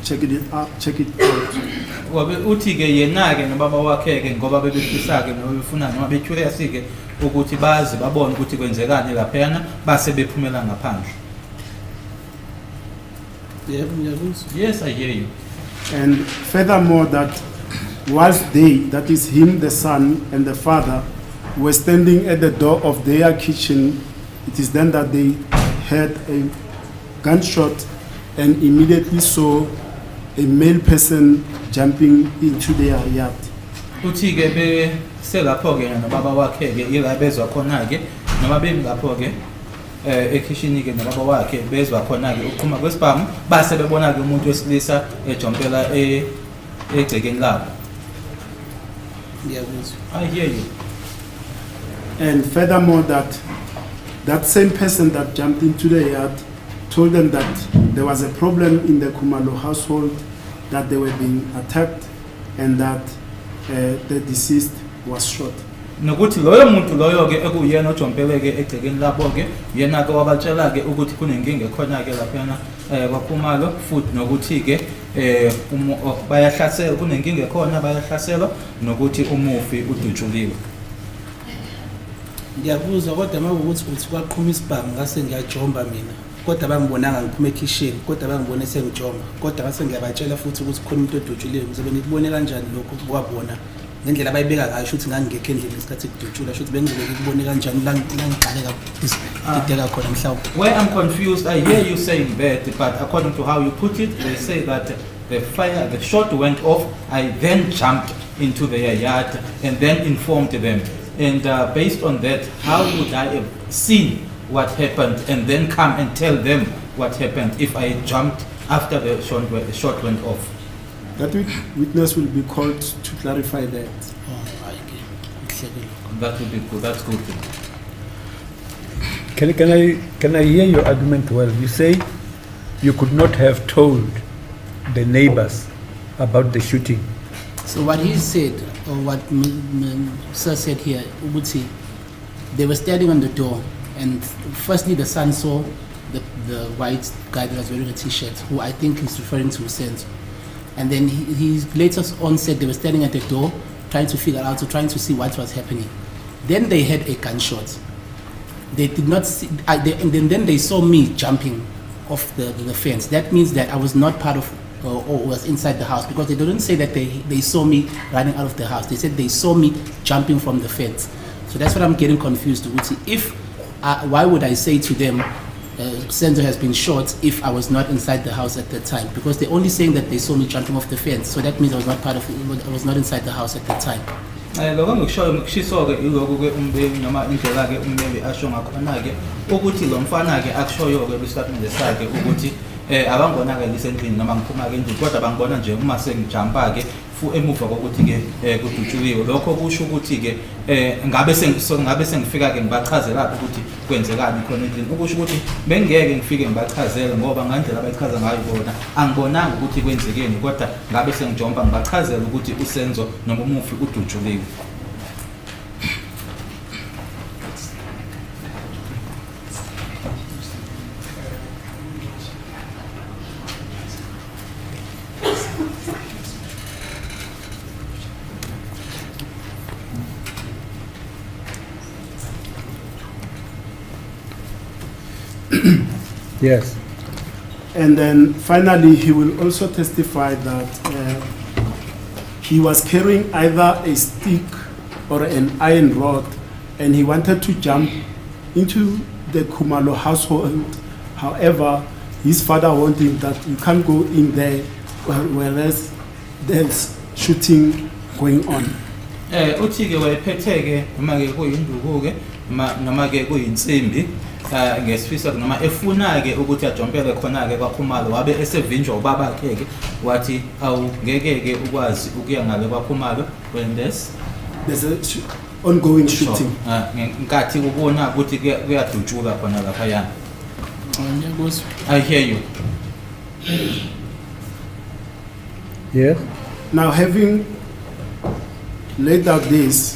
check it out. Wabe uthi ke yena ke nobaba wakhe ke ngoba bebefisa ke nobefuna noma becurious ke ukuthi bazi babone ukuthi kwenzekani laphana base bephumela ngaphandle. Yes, I hear you. And furthermore, that whilst they, that is him, the son and the father, were standing at the door of their kitchen, it is then that they heard a gunshot and immediately saw a male person jumping into their yard. Uthi ke be selapho ke nobaba wakhe ke ila bezwa khona ke noma bengapho ke ekitchen ke nobaba wakhe bezwa khona ke uqhuma kwesibhamu base bebona ke umuntu wesilisa ejompela egcekeni labo. I hear you. And furthermore, that same person that jumped into the yard told them that there was a problem in the Khumalo household, that they were being attacked, and that the deceased was shot. Nokuthi loyo muntu loyo ke ekuyena ojompele ke egcekeni labo ke yena ke wabatshela ke ukuthi kunenkinga ekhona ke laphana kwaKhumalo futhi nokuthi ke bayahlasela kunenkinga ekhona bayahlasela nokuthi umufi udutshuliwe. Ngiyabuzwa kodwa makuthi uthi kwaqhuma isibhamu ngase ngiyajomba mina kodwa bangibonanga ngiphuma ekitchen kodwa bangibone sengijomba kodwa ngase ngiyabatshela futhi ukuthi khona umuntu odutshuliwe ngizobe nikubone kanjani lokho kwabona ngendlela abayibeka ngayo ukuthi ngangingekho endlini isikhathi kudutshula futhi bengizobe ngikubone kanjani la ngiqale ideka khona mhlawumbe. Where I'm confused, I hear you saying that, but according to how you put it, they say that the shot went off, I then jumped into their yard and then informed them. And based on that, how would I have seen what happened and then come and tell them what happened if I jumped after the shot went off? That witness will be called to clarify that. That would be good. That's good. Can I hear your argument well? You say you could not have told the neighbors about the shooting. So what he said, or what Sir said here, Ubuti, they were standing on the door, and firstly the son saw the white guy that was wearing a t-shirt, who I think is referring to Senzo. And then he later on said they were standing at the door, trying to figure out, trying to see what was happening. Then they had a gunshot. They did not see, and then they saw me jumping off the fence. That means that I was not part of or was inside the house, because they didn't say that they saw me running out of the house. They said they saw me jumping from the fence. So that's what I'm getting confused with. If why would I say to them Senzo has been shot if I was not inside the house at that time? Because they're only saying that they saw me jumping off the fence. So that means I was not part of it. I was not inside the house at that time. Lokho ngikushoyo ngishiso ke iloko ke umbeki noma indlela ke umbeki asho ngakhona ke ukuthi lo mfana ke akushoyo ke bistatement sakhe ukuthi abangibona ke lisendlini noma ngiphuma ke endlini kodwa bangibona nje uma sengijumpa ke emuva kokuthi ke kudutshuliwe. Lokho kusho ukuthi ke ngabe sengifika ke ngibachazela lapho ukuthi kwenzekani khona endlini, ukusho ukuthi bengeke ngifike ngibachazele ngoba ngandlela abayichaza ngayo bona angibonanga ukuthi kwenzekeni, kodwa ngabe sengijomba ngibachazela ukuthi uSenzo noma umufi udutshuliwe. Yes. And then finally, he will also testify that he was carrying either a stick or an iron rod, and he wanted to jump into the Khumalo household. However, his father warned him that you can't go in there, whereas there's shooting going on. Uthi ke wayephetheke noma ke kuyinduku ke noma ke kuyinsimbi ngesifisa noma efuna ke ukuthi ajompele khona ke kwaKhumalo, wabe esevinjwa ubaba wakhe ke wathi awungeke ke ukwazi ukuya ngale kwaKhumalo when there's a ongoing shooting. Nkathi ubona ukuthi kuyadutshula khona lapha yana. I hear you. Yes. Now, having laid out this,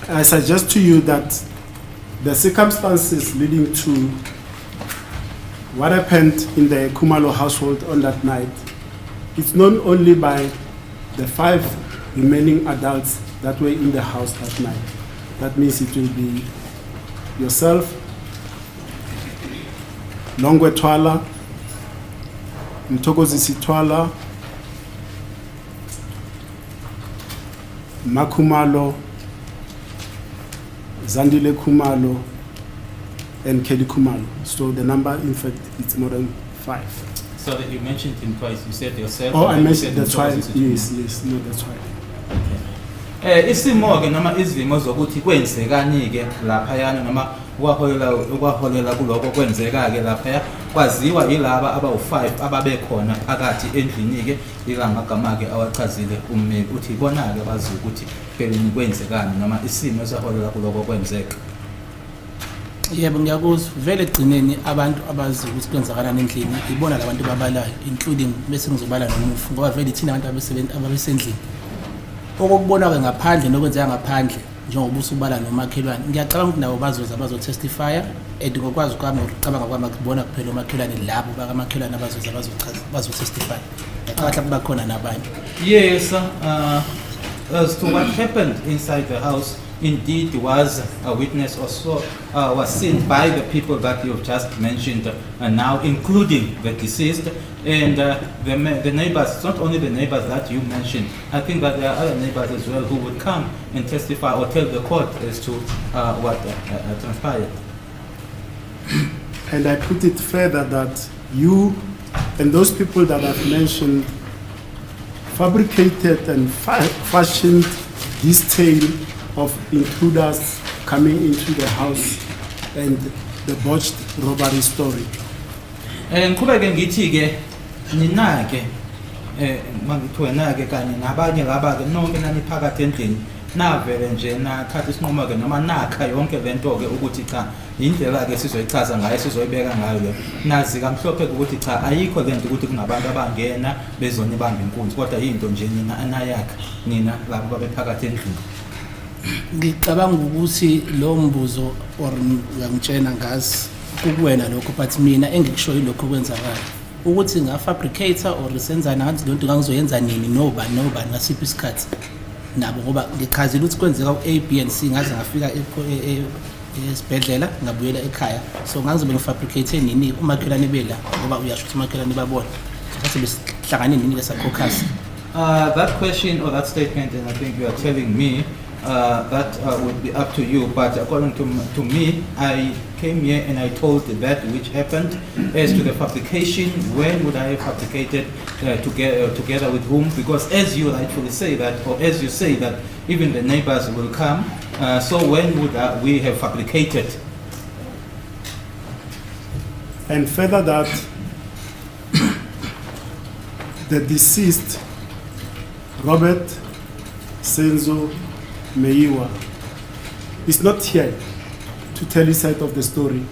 I suggest to you that the circumstances leading to what happened in the Khumalo household on that night, it's known only by the 5 remaining adults that were in the house that night. That means it will be yourself, Longwe Thwala, Mthokozisi Thwala, Makhumalo, Zandile Khumalo, and Kelly Khumalo. So the number, in fact, it's more than 5. So that you mentioned him twice. You said yourself. Oh, I and you mentioned, said that's right. Mthokozisi. Yes, no, that's right. Isimo ke noma izimo zokuthi kwenzekani ke laphayana noma ukwaholela kuloko kwenzeka ke laphaya kwaziwa yilaba abawu5 ababekhona phakathi endlini ke ilamagama ke awachazile ummeli uthi bona ke bazi ukuthi phela kwenzekani noma isimo esaholela kuloko kwenzeka. Yebo ngiyakuzwa vele egcineni abantu abazi ukuthi kwenzakalani endlini ibona labantu babalayo including bese ngizobala nomufu ngoba vele thina abantu ababesendlini okubona ke ngaphandle nokwenzeka ngaphandle njengoba usubala nomakhelwane ngiyacabanga ukuthi nabo bazotestifya and ngokwazi kwami ukucabanga kwami ukubona kuphela omakhelwane labo bakamakhelwane bazotestify ngiyacabanga ukuthi bakhona nabanye. Yes, as to what happened inside the house, indeed was a witness or so was seen by the people that you've just mentioned now, including the deceased and the neighbors. Not only the neighbors that you mentioned, I think that there are other neighbors as well who would come and testify or tell the court as to what transpired. And I put it further that you and those people that I've mentioned fabricated and fashioned this tale of intruders coming into the house and the botched robbery story. Ngiqhubeke ngithi ke ninake mangithiwe nake kanye nabanye laba ke nonke nani phakathi endlini navele nje nathatha isinqumo ke noma nakha yonke lento ke ukuthi cha indlela ke sizoyichaza ngayo sizoyibeka ngayo nazi kamhlophe ukuthi cha ayikho lento ukuthi kunabantu abangena bezonibamba inkunzi kodwa into nje nina anayakha nina labo babephakathi endlini. Ngicabanga ukuthi lo mbuzo or ngiyangitshena ngazi kuwena lokho but mina engikushoyo lokho kwenzakala ukuthi ngafabricator or senzana ngathi lonto ngizoyenza nini noba ngasiphi isikhathi nabo ngoba ngichazile ukuthi kwenzeka ku-A, B and C ngaze ngafika esibhedlela ngabuyela ekhaya so ngangizobe ngifabricate nini umakhelwane bela ngoba uyasho ukuthi umakhelwane babona so besihlangane nini lesakhokhasi. That question or that statement, and I think you are telling me that would be up to you, but according to me, I came here and I told that which happened. As to the fabrication, when would I have fabricated together with whom? Because as you rightfully say that, or as you say that even the neighbors will come, so when would we have fabricated? And further that, the deceased, Robert Senzo Meiwa, is not here to tell his side of the story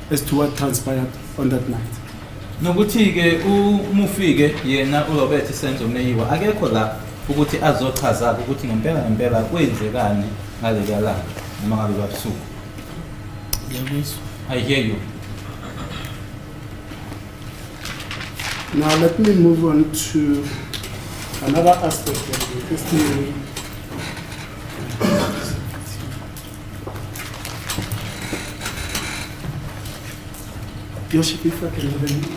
as to what transpired on that night. Nokuthi ke umufike yena uRobert Senzo Meiwa akekho la ukuthi azochaza ukuthi ngempela kwenzekani ngaleli la noma ngabe babusuku. Ngiyakuzwa. I hear you. Now let me move on to another aspect of the testimony. Yoship, if I can have a minute.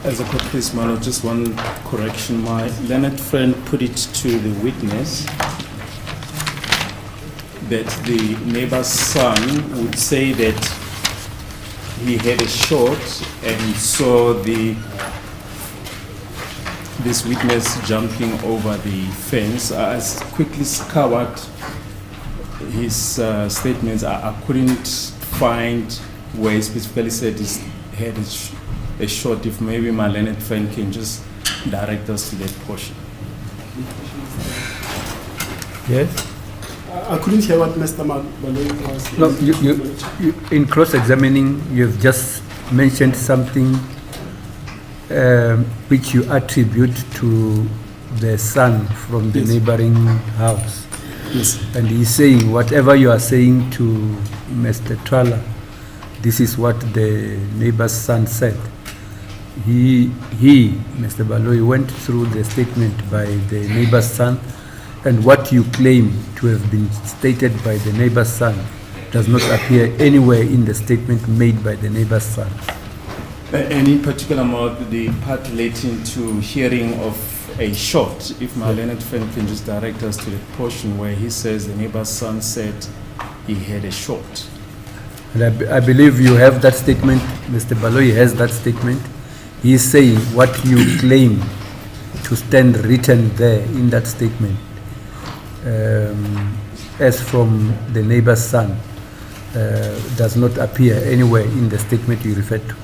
As a court case matter, just one correction. My learned friend put it to the witness that the neighbor's son would say that he had a shot and saw this witness jumping over the fence. I quickly scoured his statements. I couldn't find where he specifically said he had a shot. If maybe my learned friend can just direct us to that portion. Yes? I couldn't hear what Mr. Malone was. No, you in cross-examining, you've just mentioned something which you attribute to the son from the Yes. neighboring house. Yes. And he's saying whatever you are saying to Mr. Thwala, this is what the neighbor's son said. He, Mr. Baloyi, went through the statement by the neighbor's son, and what you claim to have been stated by the neighbor's son does not appear anywhere in the statement made by the neighbor's son. And in particular about the part relating to hearing of a shot, if my learned friend can just direct us to the portion where he says the neighbor's son said he had a shot. And I believe you have that statement, Mr. Baloyi has that statement. He is saying what you claim to stand written there in that statement, as from the neighbor's son, does not appear anywhere in the statement you referred to.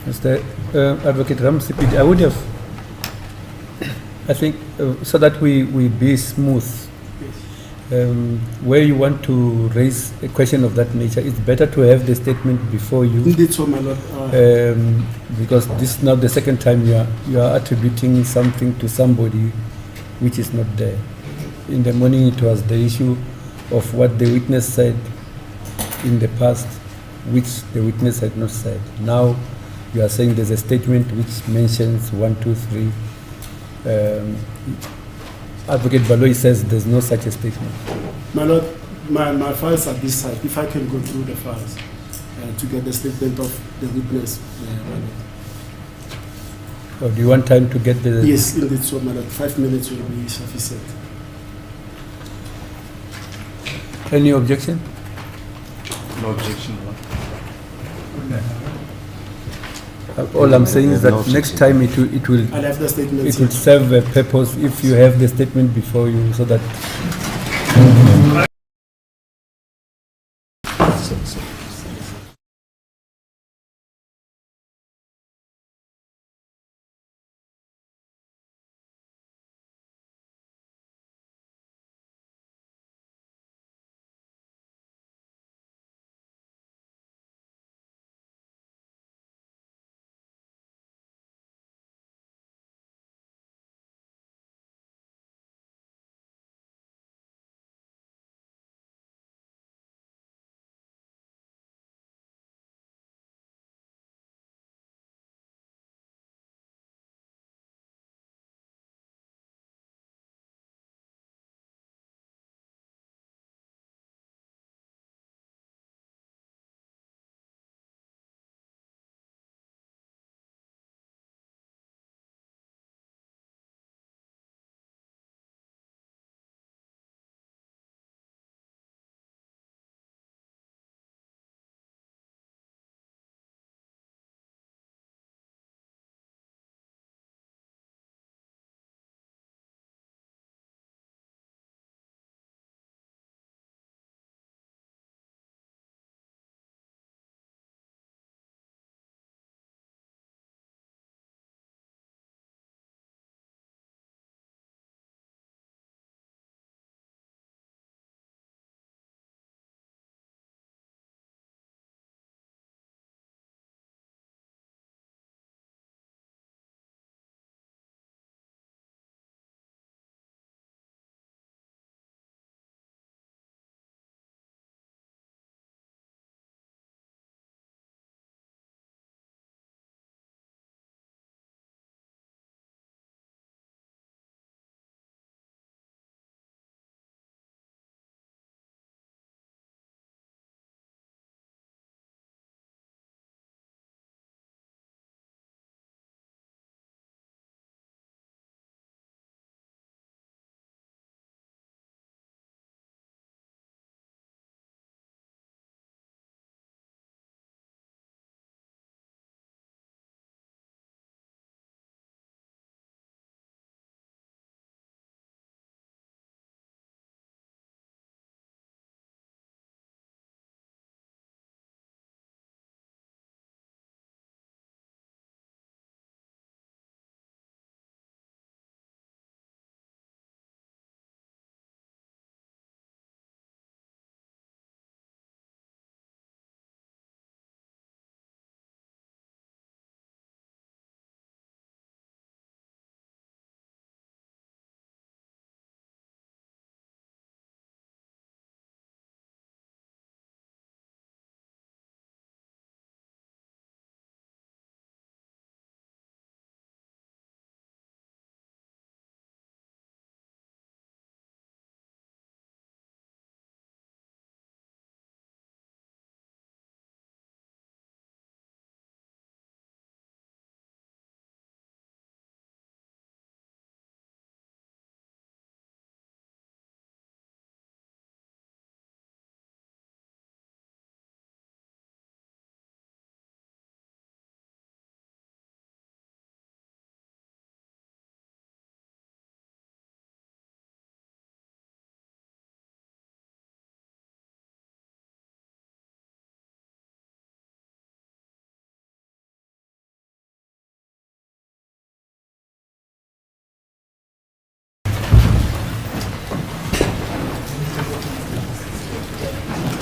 Mr. Advocate Ramsipid, I would have, I think, so that we be smooth, where you want to raise a question of that nature, it's better to have the statement before you, Indeed, so, my lord. because this is now the second time you are attributing something to somebody which is not there. In the morning it was the issue of what the witness said in the past, which the witness had not said. Now you are saying there's a statement which mentions 1, 2, 3. Advocate Baloyi says there's no such a statement. My lord, my files are this side. If I can go through the files to get the statement of the witness. My lord. Or do you want time to get the... Yes, indeed, so, my lord. 5 minutes will be sufficient. Any objection? No objection. All I'm saying is that next time it will I'll have the statement. it will serve a purpose if you have the statement before you, so that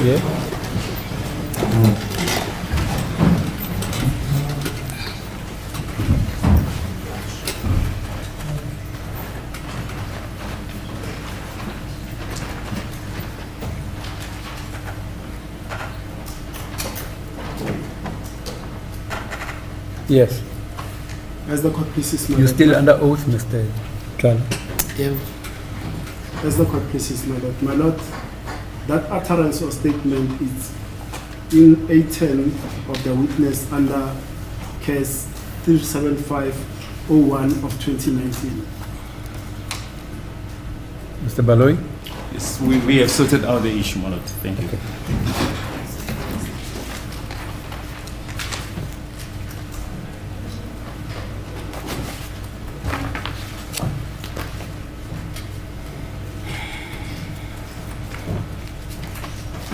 Yeah. Yes. As the court pleases, my You're lord. still under oath, Mr. Thwala. Yeah. As the court pleases, my lord. My lord, that utterance or statement is in A10 of the witness under case 37501 of 2019. Mr. Baloy? Yes, we have sorted out the issue, my lord. Thank you.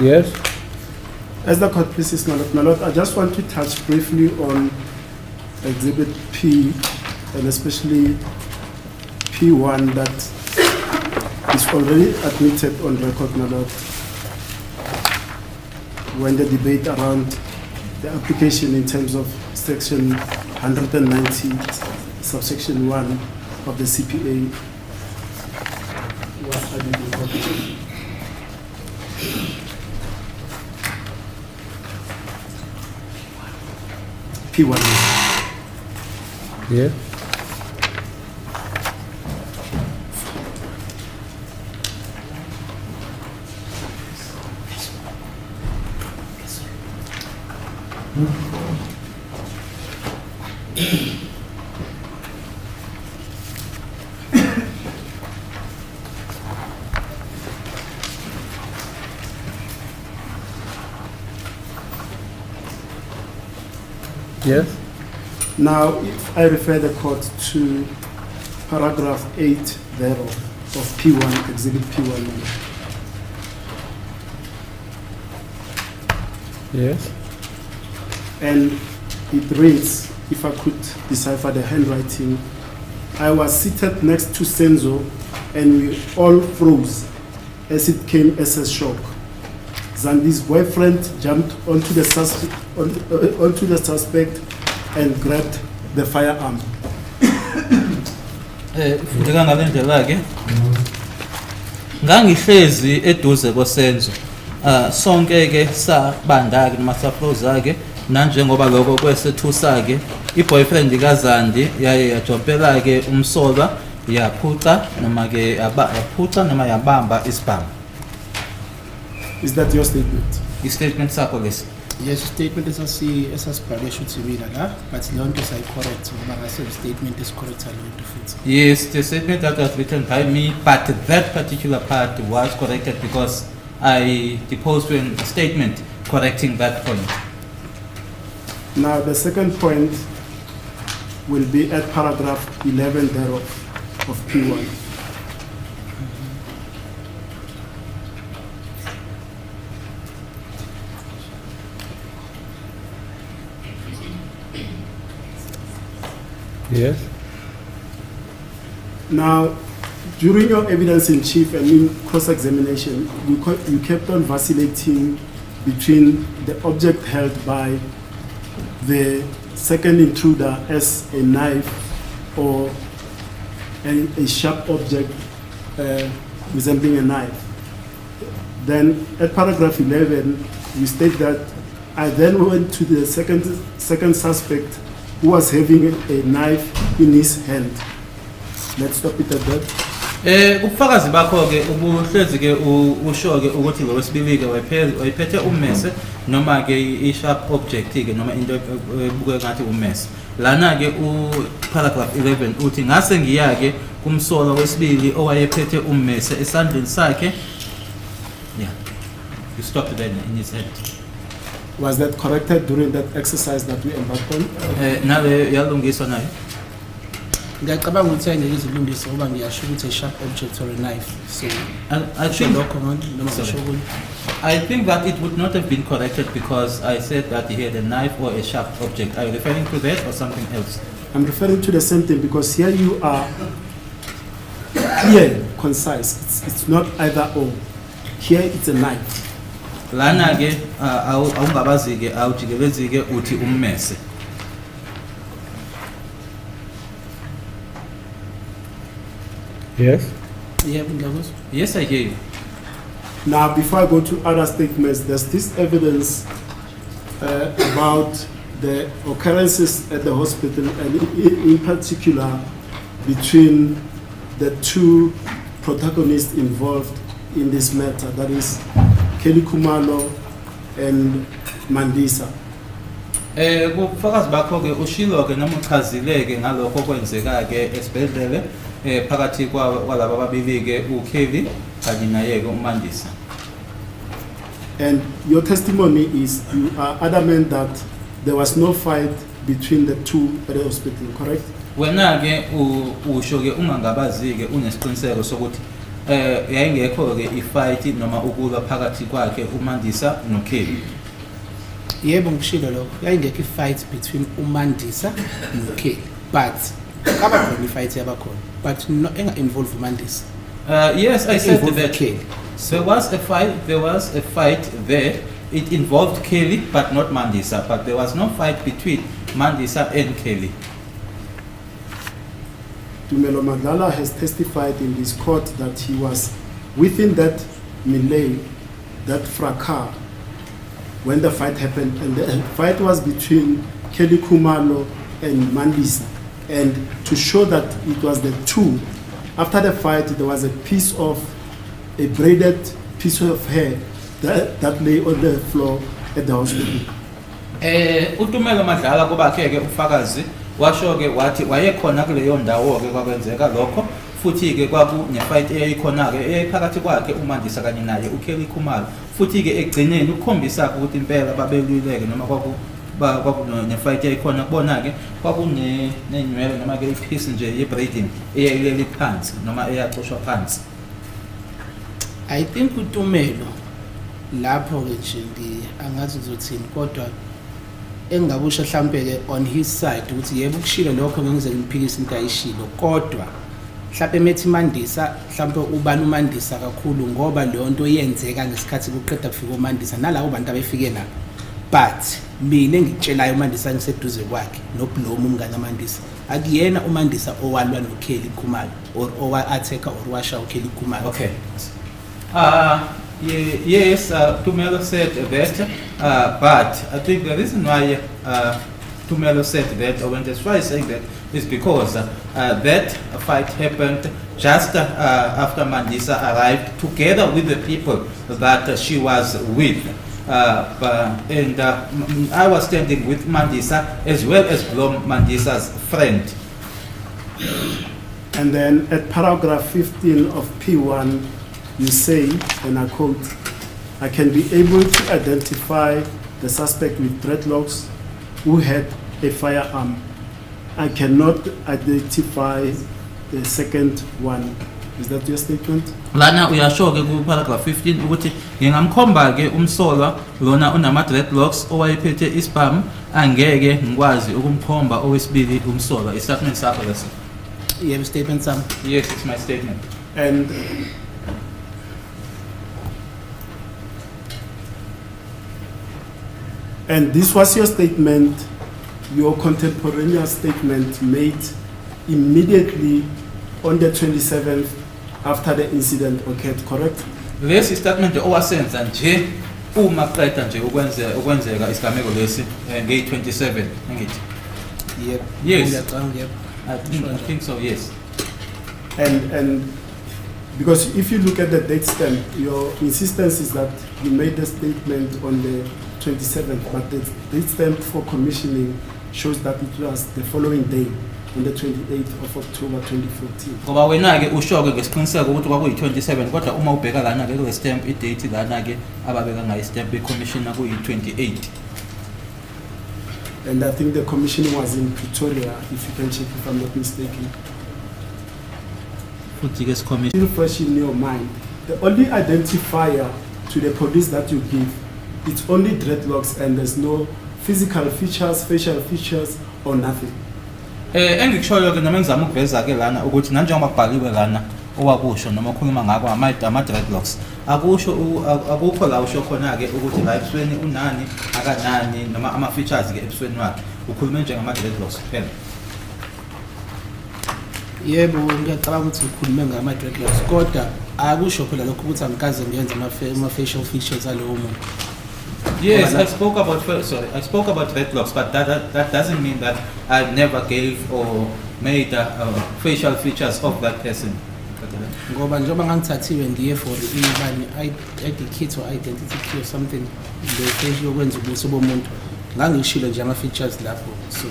Yes. As the court pleases, my lord, I just want to touch briefly on Exhibit P, and especially P1 that is already admitted on record, my lord, when the debate around the application in terms of section 190, subsection 1 of the CPA was added in court. P1. Yeah. Yes. Now, if I refer the court to paragraph 8 thereof of P1, Exhibit P1. Yes. And it reads, if I could decipher the handwriting, I was seated next to Senzo and we all froze as it came as a shock. Zandi's boyfriend jumped onto the suspect and grabbed the firearm. Ndika ngale ndlela ke ngangihlezi eduze kosenzo sonke ke sabanda ke noma safroza ke nanjengoba lokho kwesethusa ke iboyfriend kaZandi yaye yajompela ke umsolwa yaphuca noma ke yaphuca noma yabamba isibhamu. Is that your statement? I-statement sakho lesi. Yes, statement esasibhalwe shuthi mina la, but leyo nto sayi-correct ngoba ngase statement is correct leyo nto futhi. Yes, the statement that was written by me, but that particular part was corrected because I deposed to a statement correcting that point. Now, the second point will be at paragraph 11 thereof of P1. Yes. Now, during your evidence in chief and in cross-examination, you kept on vacillating between the object held by the second intruder as a knife or a sharp object resembling a knife. Then at paragraph 11, you state that I then went to the second suspect who was having a knife in his hand. Let's stop it at that. Ubufakazi bakho ke ubuhlezi ke usho ke ukuthi ngowesibili ke wayiphethe ummese noma ke i-sharp object ke noma into ebuke ngathi ummese. Lana ke paragraph 11 uthi ngase ngiya ke kumsolwa wesibili owayephethe ummese esandleni sakhe. Yeah. You stopped there in his head. Was that corrected during that exercise that we embarked on? Nawe yalungiswa nayo. Ngiyacabanga ukuthi angeke izilungise ngoba ngiyasho ukuthi a sharp object or a knife. So I think lokho noma ngisho ukuthi I think that it would not have been corrected because I said that he had a knife or a sharp object. Are you referring to that or something else? I'm referring to the same thing because here you are clear, concise. It's not either or. Here it's a knife. lana ke awungabazi ke awujikelezi ke uthi ummese. Yes. Yeah, Mdlokozi. Yes, I hear you. Now, before I go to other statements, there's this evidence about the occurrences at the hospital, and in particular between the two protagonists involved in this matter, that is Kelly Kumalo and Mandisa. Kufakazi bakho ke ushilo ke noma uchazileke ngalokho kwenzeka ke esibhedlele phakathi kwalabo ababili ke uKelly kanye naye ke uMandisa. And your testimony is you are adamant that there was no fight between the two at the hospital, correct? Wena ke usho ke ungangabazi ke unesiqiniseko sokuthi yayingekho ke ifight noma ukulwa phakathi kwakhe uMandisa noKelly. Yebo ngishilo lokho. Yayingekho i-fight between uMandisa noKelly. But kabakhona i-fight yabakhona. But no enga-involve uMandisa. Yes, I said Involve that Kelly. there was a fight there. It involved Kelly but not Mandisa, but there was no fight between Mandisa and Kelly. Tumelo Madlala has testified in this court that he was within that melee, that fracas, when the fight happened, and the fight was between Kelly Kumalo and Mandisa. And to show that it was the two, after the fight, there was a braided piece of hair that lay on the floor at the hospital. Utumelo Madlala kuba ke ufakazi washo ke wathi wayekhona kuleyo ndawo ke kwakwenzeka lokho futhi ke kwaku nefight eyayikhona ke phakathi kwakhe uMandisa kanye naye uKelly Kumalo futhi ke egcineni ukukhombisa ukuthi impela babeluleke noma kwaku nefight eyayikhona kubona ke kwaku nenywele noma ke ipiece nje yebraiding eyayileli phansi noma eyaxoshwa phansi. I think uTumelo lapho ke nje angathi uzothini kodwa engabusha mhlambe ke on his side ukuthi yebo kushilo lokho ngenzeka imphikisi into ayishilo kodwa mhlambe methi Mandisa mhlambe ubani uMandisa kakhulu ngoba leyo nto yenzeka ngesikhathi kuqeda kufika uMandisa nalawo bantu abefike la but mina engitshelayo uMandisa ngiseduze kwakhe noBlomo umngane kaMandisa akuyena uMandisa owalwa noKelly Kumalo or owa-attacker or washa uKelly Kumalo. Okay. Yes, Tumelo said that, but I think the reason why Tumelo said that, or when that's why saying that, is because that fight happened just after Mandisa arrived, together with the people that she was with. And I was standing with Mandisa as well as Blom, Mandisa's friend. And then at paragraph 15 of P1, you say, and I quote, I can be able to identify the suspect with dreadlocks who had a firearm. I cannot identify the second one. Is that your statement? Lana uyasho ke ku paragraph 15 ukuthi ngingamkhomba ke umsolwa lona unama dreadlocks owayephethe isibhamu angeke ngikwazi ukumkhomba owesibili umsolwa. Statement sakho leso. You have a statement, Sam? Yes, it's my statement. And this was your statement, your contemporaneous statement made immediately on the 27th after the incident occurred, correct? Lesi statement owasenza nje uma qeda nje ukwenzeka isigameko lesi nge-27 ngithi. Yep. Yes. Yep. I think so, yes. And because if you look at the date stamp, your insistence is that you made the statement on the 27th, but the date stamp for commissioning shows that it was the following day, on the 28th of October 2014. Ngoba wena ke usho ke ngesiqiniseko ukuthi kwakuyi-27 kodwa uma ubheka lana ke kule stamp i-date lana ke ababeka ngayo stamp be-commission kuyi-28. And I think the commissioning was in Pretoria, if you can check if I'm not mistaken. Still fresh in your mind, the only identifier to the police that you give, it's only dreadlocks and there's no physical features, facial features or nothing. Engikushoyo ke noma ngizama ukuveza ke lana ukuthi nanjengoba kubhaliwe lana owakusho noma ukhuluma ngako ama-dreadlocks akukho la usho khona-ke ukuthi la ebusweni unani akanani noma ama-features-ke ebusweni wakhe ukhulume njengama-dreadlocks kuphela. Yebo, ngiyacabanga ukuthi ukhulume ngama-dreadlocks kodwa akusho phela lokho ukuthi angikaze ngenze ama-facial features alowo muntu. Yes, I spoke about dreadlocks, but that doesn't mean that I never gave or made facial features of that person. Ngoba njengoba ngangithathiwe ngiye for ID kit or identity key or something le facial yokwenza ubuso bomuntu ngangishilo nje ama-features lapho. So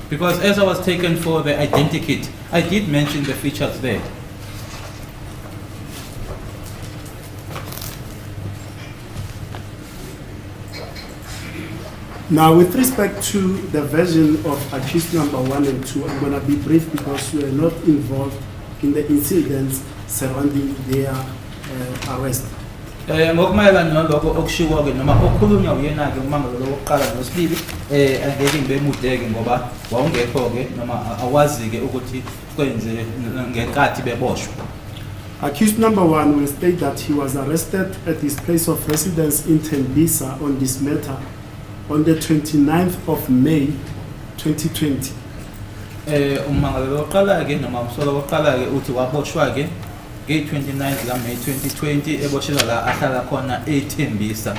because as I was taken for the identity kit, I did mention the features there. Now, with respect to the version of accused number 1 and 2, I'm going to be brief because we are not involved in the incidents surrounding their arrest. Ngokumayelana nalokho okushiwo-ke noma okukhulunywa uyena-ke umangalo wokuqala nosibili angeke ngibe mude-ke ngoba wawungekho-ke noma awazi-ke ukuthi kwenze ngenkathi beboshwa. Accused number 1 will state that he was arrested at his place of residence in Tembisa on this matter on the 29th of May 2020. Umangalo wokuqala-ke noma umsolo wokuqala-ke uthi waboshwa-ke nge-29 May 2020 eboshelwa la ahlala khona eTembisa.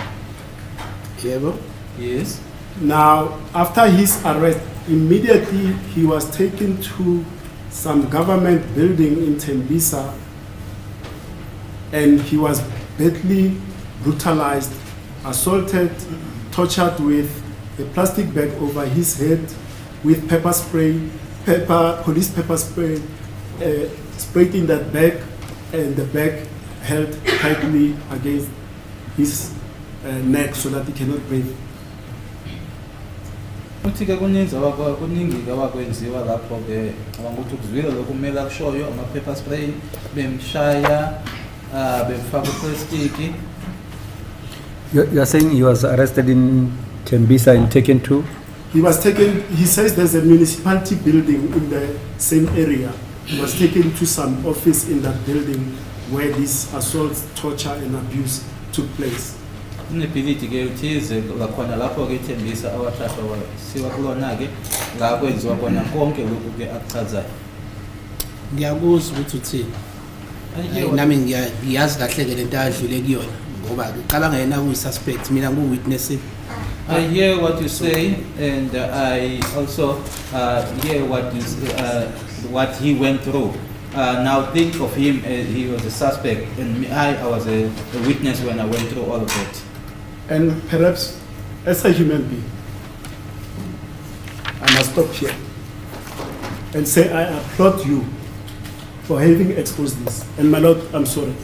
Yebo. Yes. Now, after his arrest, immediately he was taken to some government building in Tembisa and he was badly brutalized, assaulted, tortured with a plastic bag over his head with pepper spray, police pepper spray, sprayed in that bag, and the bag held tightly against his neck so that he cannot breathe. Uthi-ke kuningi-ke wakwenziwa lapho-ke abangukuthi ukuzwile lokhu kumele akushoyo ama-pepper spray bemshaya bemfaka uplastiki. You are saying he was arrested in Tembisa and taken to? He was taken, he says there's a municipality building in the same area. He was taken to some office in that building where these assaults, torture and abuse took place. Kunebhilidi-ke uthize lakhona lapho-ke eTembisa awathathwa wasiwa kulona-ke la kwenziwa kona konke lokhu-ke akuchazayo. Ngiyakuzwa ukuthi uthini. Nami ngiyazi kahle-ke lento adlule kuyona ngoba uqala ngayena kuyi-suspect mina ngu-witness. I hear what you say, and I also hear what he went through. Now think of him as he was a suspect, and I was a witness when I went through all of it. And perhaps, as a human being, I must stop here and say I applaud you for having exposed this. And my Lord, I'm sorry.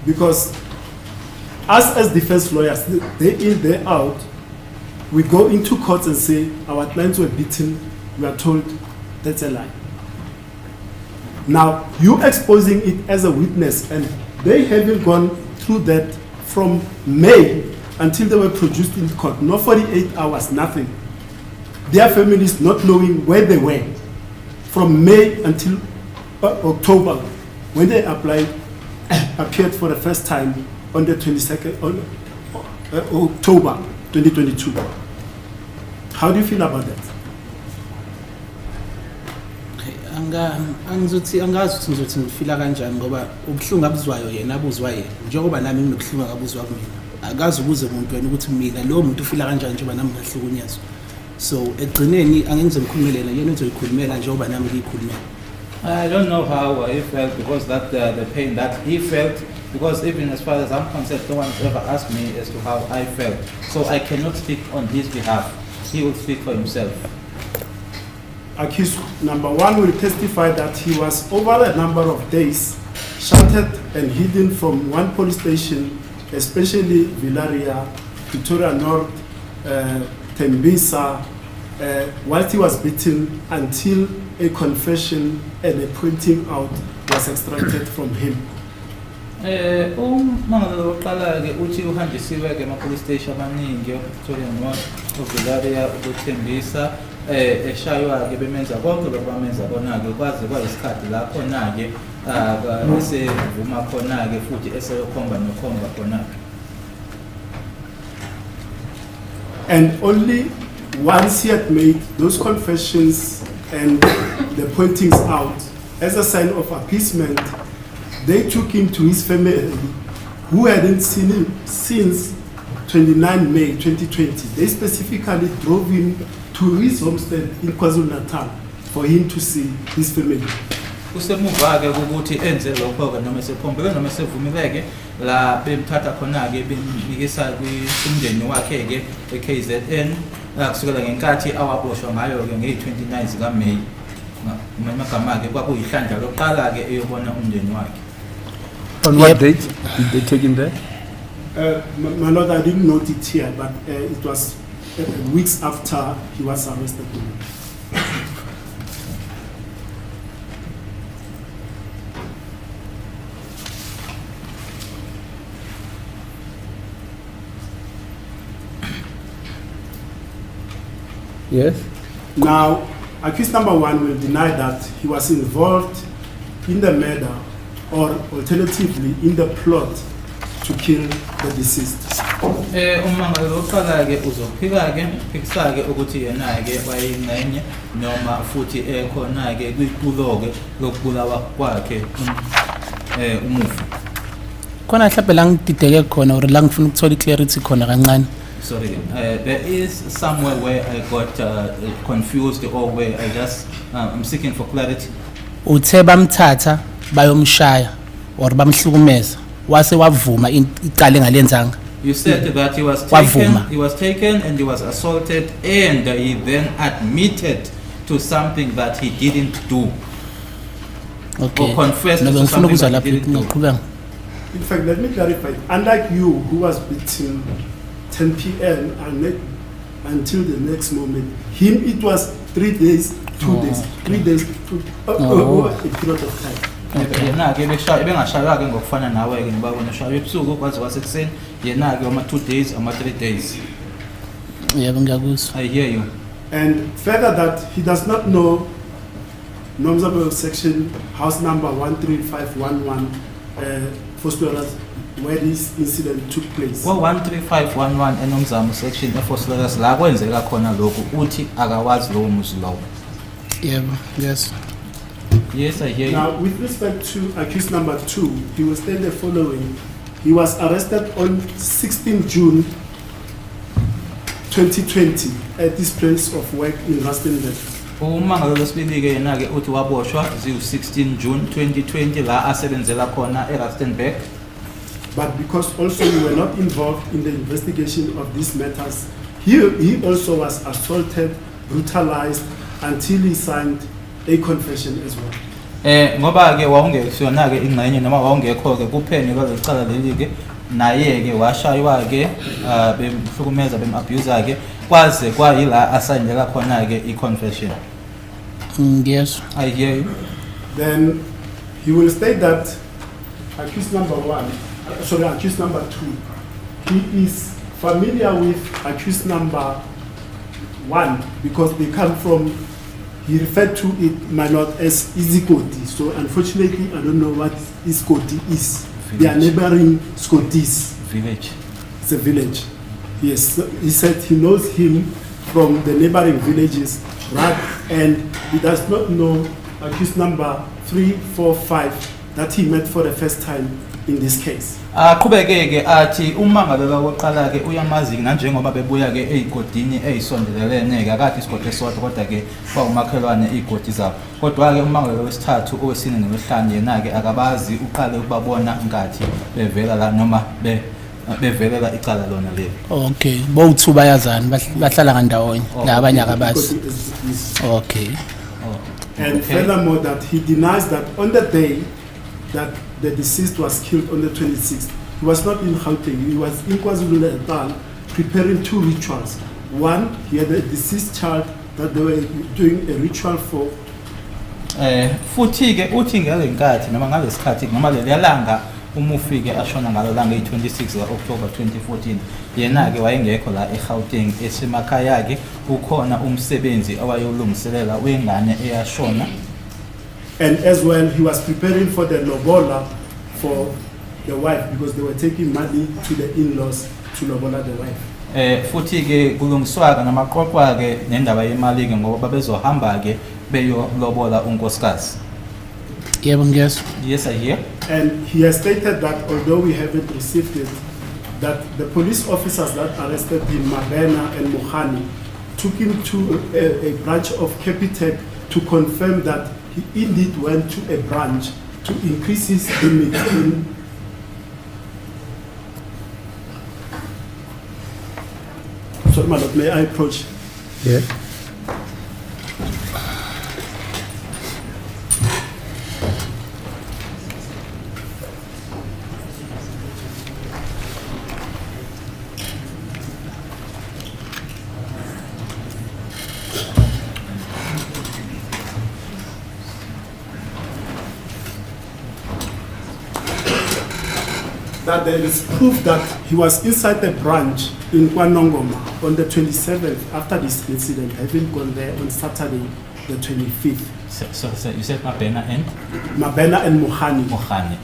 Because us as defense lawyers, day in, day out, we go into courts and say our clients were beaten, we are told that's a lie. Now, you exposing it as a witness, and they haven't gone through that from May until they were produced in court, not 48 hours, nothing. Their families not knowing where they were from May until October, when they appeared for the first time on the 22nd October 2022. How do you feel about that? Angazi ukuthi ngizothi ngifila kanjani ngoba ubuhlungu abuzwayo yena abuzwa yena njengoba nami nginokuhlunga kabuzwa kumina akazi ukuze umuntu wena ukuthi mina lo muntu ufila kanjani njengoba nami ngahlukunyezwa so egcineni angeke ngizomkhulumelela yena uzoyikhulumela njengoba nami ngiyikhulumela. I don't know how he felt because that the pain that he felt, because even as far as I'm concerned, no one ever asked me as to how I felt. So I cannot speak on his behalf. He will speak for himself. Accused number 1 will testify that he was over a number of days sheltered and hidden from one police station, especially Villaria, Victoria North, Tembisa, whilst he was beaten until a confession and a pointing out was extracted from him. Umangalo wokuqala-ke uthi uhanjisiwe-ke ama-police station amaningi Victoria North, Villaria, uTembisa, eshaywa ke bemenza konke lokubamenza kona ke kwaze kwayisikhathi la khona ke esevuma khona ke futhi eseyokhomba nokhomba khona. And only once he had made those confessions and the pointings out as a sign of appeasement, they took him to his family, who hadn't seen him since 29 May 2020. They specifically drove him to his homestead in KwaZulu-Natal for him to see his family. Kusemuva ke ukuthi enze lokho ke noma sephombeke noma sevumeleke la bemthatha khona ke bemnikisa kumndeni wakhe ke eKZN kusukela ngenkathi awaboshwa ngayo ke nge-29 zika May. Amagama ke kwakuyihlandla lokuqala ke eyobona umndeni wakhe. On what date did they take him there? My lord, I didn't note it here, but it was weeks after he was arrested. Yes. Now, accused number 1 will deny that he was involved in the murder or alternatively in the plot to kill the deceased. Umangalo lokuqala ke uzophika ke phikisa ke ukuthi yena ke wayingcenye noma futhi ekhona ke kwiqulo ke lokubulawa kwakhe umufi. Khona mhlawumbe la ngidideke khona or la ngifuna ukuthola clarity khona kancane. Sorry, there is somewhere where I got confused or where I just I'm seeking for clarity. Uthe bamthatha bayomshaya or bamhlukumeza wase wavuma iqale ngalenzanga. You said that he was taken and he was assaulted and he then admitted to something that he didn't do. Okay. Or confessed to something that he didn't do. In fact, let me clarify. Unlike you, who was beaten 10 p.m. and until the next moment, him it was 3 days, 2 days, 3 days, over a period of time. Yena ke bengashaywa ke ngokufana nawe ke ngoba wena ushaywa ebusuku kwaze kwasekuseni yena ke ama 2 days ama 3 days. Yebo ngiyakuzwa. I hear you. And further that he does not know Nomzamo section house number 13511 Phosphorus where this incident took place. Well, 13511 eNomzamo section ePhosphorus la kwenzeka khona lokho uthi akawazi lo muzi lo. Yebo, yes. Yes, I hear you. Now, with respect to accused number 2, he will state the following. He was arrested on 16 June 2020 at this place of work in Rustenburg. Umangalo lesibili ke yena ke uthi waboshwa zi-16 June 2020 la asebenzela khona eRustenburg. But because also we were not involved in the investigation of these matters, he also was assaulted, brutalized until he signed a confession as well. Ngoba ke wawungekuyona ke ingcenye noma wawungekho ke kuphenyo lwecala leli ke naye ke washaywa ke bemhlukumeza bemabuse ke kwaze kwayila asayinela khona ke i-confession. Yes. I hear you. Then he will state that accused number 2, he is familiar with accused number 1 because they come from, he referred to it, my lord, as Izikoti. So unfortunately, I don't know what Izikoti is. Village. They are neighboring Scotis. Village. It's a village. Yes, so he said he knows him from the neighboring villages, right? And he does not know accused number 3, 4, 5 that he met for the first time in this case. Aqhubeke ke athi umangalo lokuqala ke uyamazi nanjengoba bebuya ke ezigodini ezisondelelene ke akathi isigodi esodwa kodwa ke kwaumakhelwane izigodi zabo. Kodwa ke umangalo wesithathu owesine nowesihlanu yena ke akabazi uqale ukubabona ngathi bevela la noma bevelela icala lona leli. Okay, bowu2 bayazana bahlala ngandawonye la abanye akabazi. Okay. And furthermore, that he denies that on the day that the deceased was killed on the 26th, he was not in Gauteng, he was in KwaZulu-Natal preparing 2 rituals. One, he had a deceased child that they were doing a ritual for. Futhi ke uthi ngelenkathi noma ngalesikhathi noma leliyalanga umufi ke ashona ngalo langa i-26 ka-October 2014 yena-ke wayengekho la eGauteng esemakhaya-ke ukhona umsebenzi awayewulungiselela wengane eyashona. And as well, he was preparing for the lobola for the wife because they were taking money to the in-laws to lobola the wife. Futhi ke kulungiswa-ke namaqoqwa-ke nendaba yemali-ke ngoba babezohamba-ke beyolobola unkosikazi. Yebo ngiyezwa. Yes, I hear. And he has stated that although we haven't received it, that the police officers that arrested him, Mabena and Mohani, took him to a branch of Capitec to confirm that he indeed went to a branch to increase his limit in. Sorry, my lord, may I approach? Yes. That there is proof that he was inside the branch in Kwanongoma on the 27th after this incident, having gone there on Saturday, the 25th. So you said Mabena and? Mabena and Mohani. Mohani.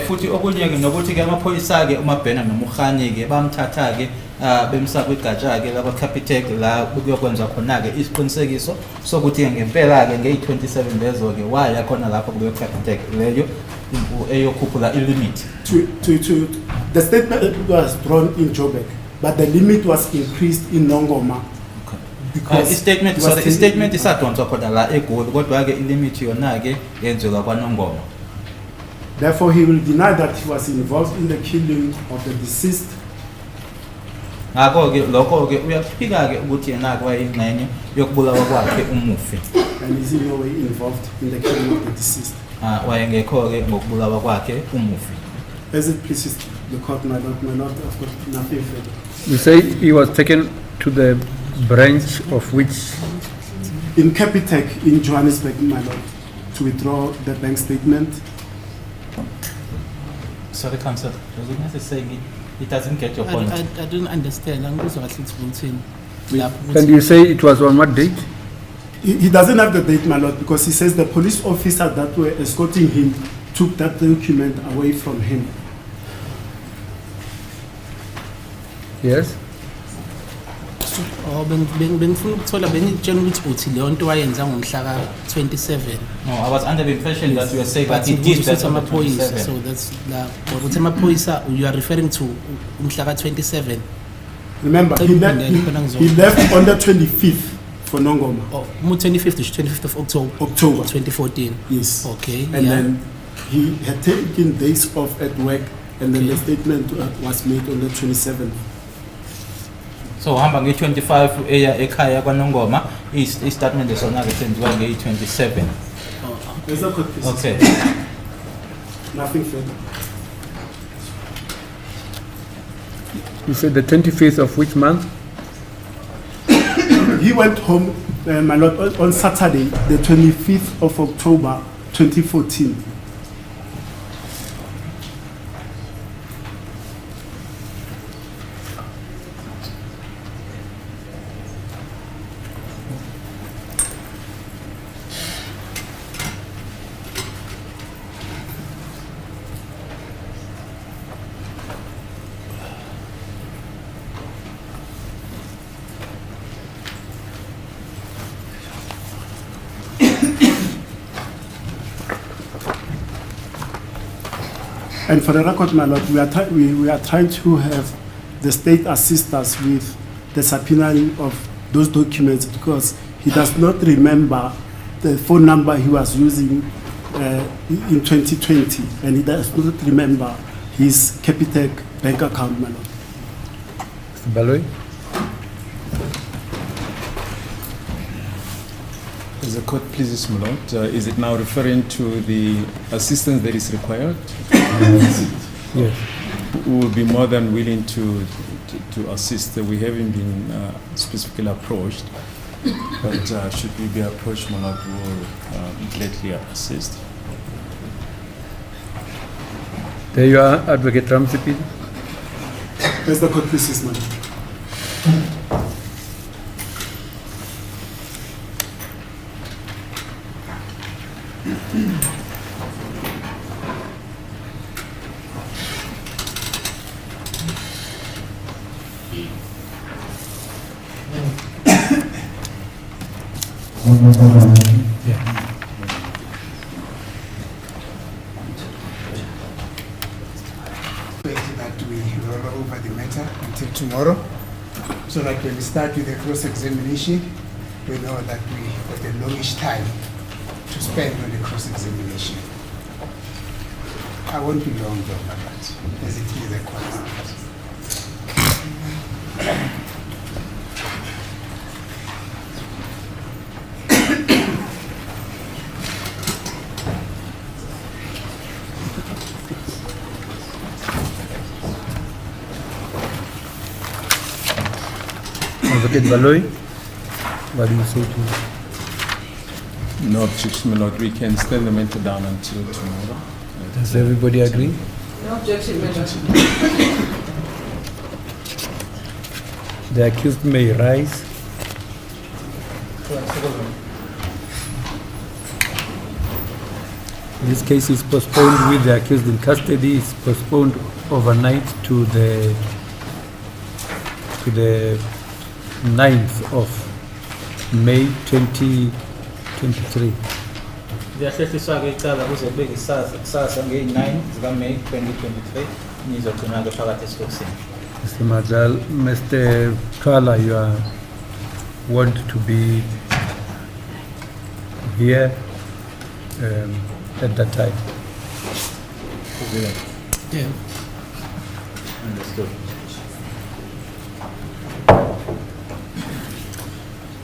Futhi okunye-ke nokuthi-ke amaphoyisa-ke uMabena noMohani-ke bamthatha-ke bemsa kwigatsha-ke laba-Capitec la kuyokwenza khona-ke isiqinisekiso sokuthi ngempela-ke ngeyi-27 lezo-ke waya khona lapho kuleyo-Capitec leyo eyokhuphula ilimit. The statement was drawn in Joburg, but the limit was increased in Nongoma. Statement isadonswa khona la eGoli kodwa-ke ilimit yona-ke yenzelwa kwaNongoma. Therefore, he will deny that he was involved in the killing of the deceased. Ngakho-ke lokho-ke uyaphika-ke ukuthi yena-ke wayeyingxenye yokubulawa kwakhe umufi. And is in no way involved in the killing of the deceased. Wayengekho-ke ngokubulawa kwakhe umufi. As it pleases the court, my lord, I've got nothing further. You say he was taken to the branch of which? In Capitec in Johannesburg, my lord, to withdraw the bank statement. Sorry, counsel. Does it say it doesn't get your point? I don't understand. And you say it was on what date? He doesn't have the date, my lord, because he says the police officer that were escorting him took that document away from him. Yes. Oh, bengifuna ukuthola bengitshela ukuthi uthi leyo nto wayenza ngomhla ka 27. No, I was under the impression that you were saying that he did that on the 27th. So that's la ukuthi amaphoyisa you are referring to umhla ka 27. Remember, he left on the 25th for Nongoma. Oh, 25th of October 2014. Yes. Okay. And then he had taken days off at work, and then the statement was made on the 27th. So hamba nge-25 eya ekhaya kwaNongoma i-statement esona-ke senziwa nge-27. Okay. Nothing further. You said the 25th of which month? He went home, my lord, on Saturday, the 25th of October, 2014. And for the record, my lord, we are trying to have the state assist us with the subpoenaing of those documents because he does not remember the phone number he was using in 2020, and he does not remember his Capitec bank account, my lord. Mr. Balloy? As the court pleases, my lord, is it now referring to the assistance that is required? Yes. We will be more than willing to assist. We haven't been specifically approached, but should we be approached, my lord, we will gladly assist. There you are, Advocate Ramsey. Where's the court, please, madam? That we roll over the matter until tomorrow, so that when we start with the cross-examination, we know that we got a longish time to spend on the cross-examination. I won't be long though, but as it is a question. Advocate Baloy, what do you say to No objection, my lord. We can stand the matter down until tomorrow. Does everybody agree? No objection, Madam. The accused may rise. This case is postponed with the accused in custody. It's postponed overnight to the 9th of May 2023. Ndiyahlehliswa-ke icala kuzobeka kusasa ngeyi-9 zikaMeyi 2023 nizogcina-ke phakathi esitokisini. Mr. Majal, Mr. Thwala, you are want to be here at that time. Yeah. Understood.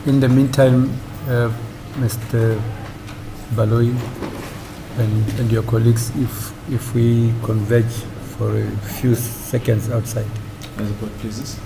In the meantime, Mr. Baloy and your colleagues, if we converge for a few seconds outside. As the court pleases.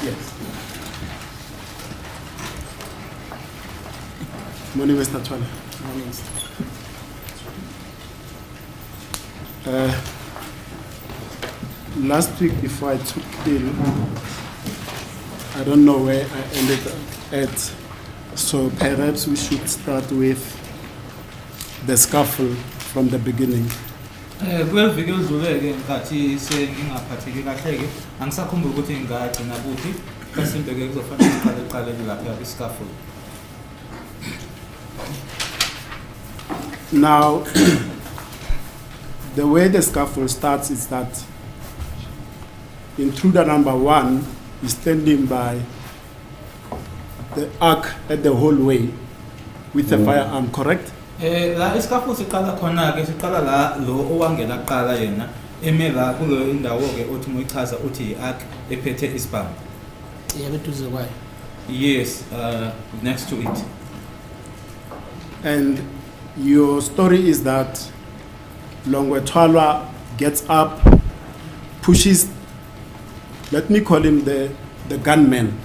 Yes. Morning, Mr. Thwala. Morning. Last week, before I took ill, I don't know where I ended at. So perhaps we should start with the scuffle from the beginning. Kweviki elidlule-ke nkathi sengingaphatheki kahle-ke angisakhumbuli ukuthi ngagcina kuphi kasimbe-ke kuzofanele siqale ekuqaleni lapha kwi-scuffle. Now, the way the scuffle starts is that intruder number 1 is standing by the arc at the hallway with a firearm, correct? La iscuffle siqala khona-ke siqala la lo owangena kuqala yena eme la kulo indawo-ke othi moyichaza uthi yi-arc ephethe isibhamu. Yeah, but to the why? Yes, next to it. And your story is that Thwala gets up, pushes, let me call him the gunman.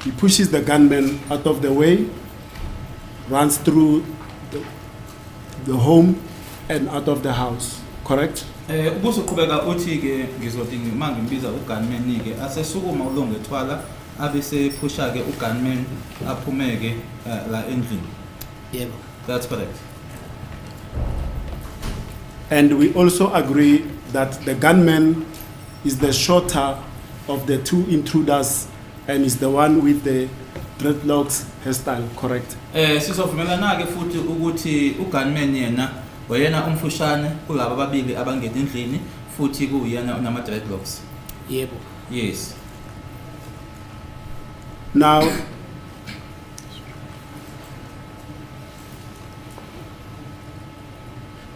He pushes the gunman out of the way, runs through the home and out of the house, correct? Ukusuqhubeka uthi-ke ngizothi uma ngimbiza ugunman-ke asesukuma uLongethwala abese phusha-ke ugunman aphume-ke la endlini. Yeah. That's correct. And we also agree that the gunman is the shorter of the two intruders and is the one with the dreadlocks hairstyle, correct? Sizovumelana ke futhi ukuthi ugunman yena wayena umfushane kulabo ababili abangena endlini futhi kuyena unama dreadlocks. Yebo. Yes. Now,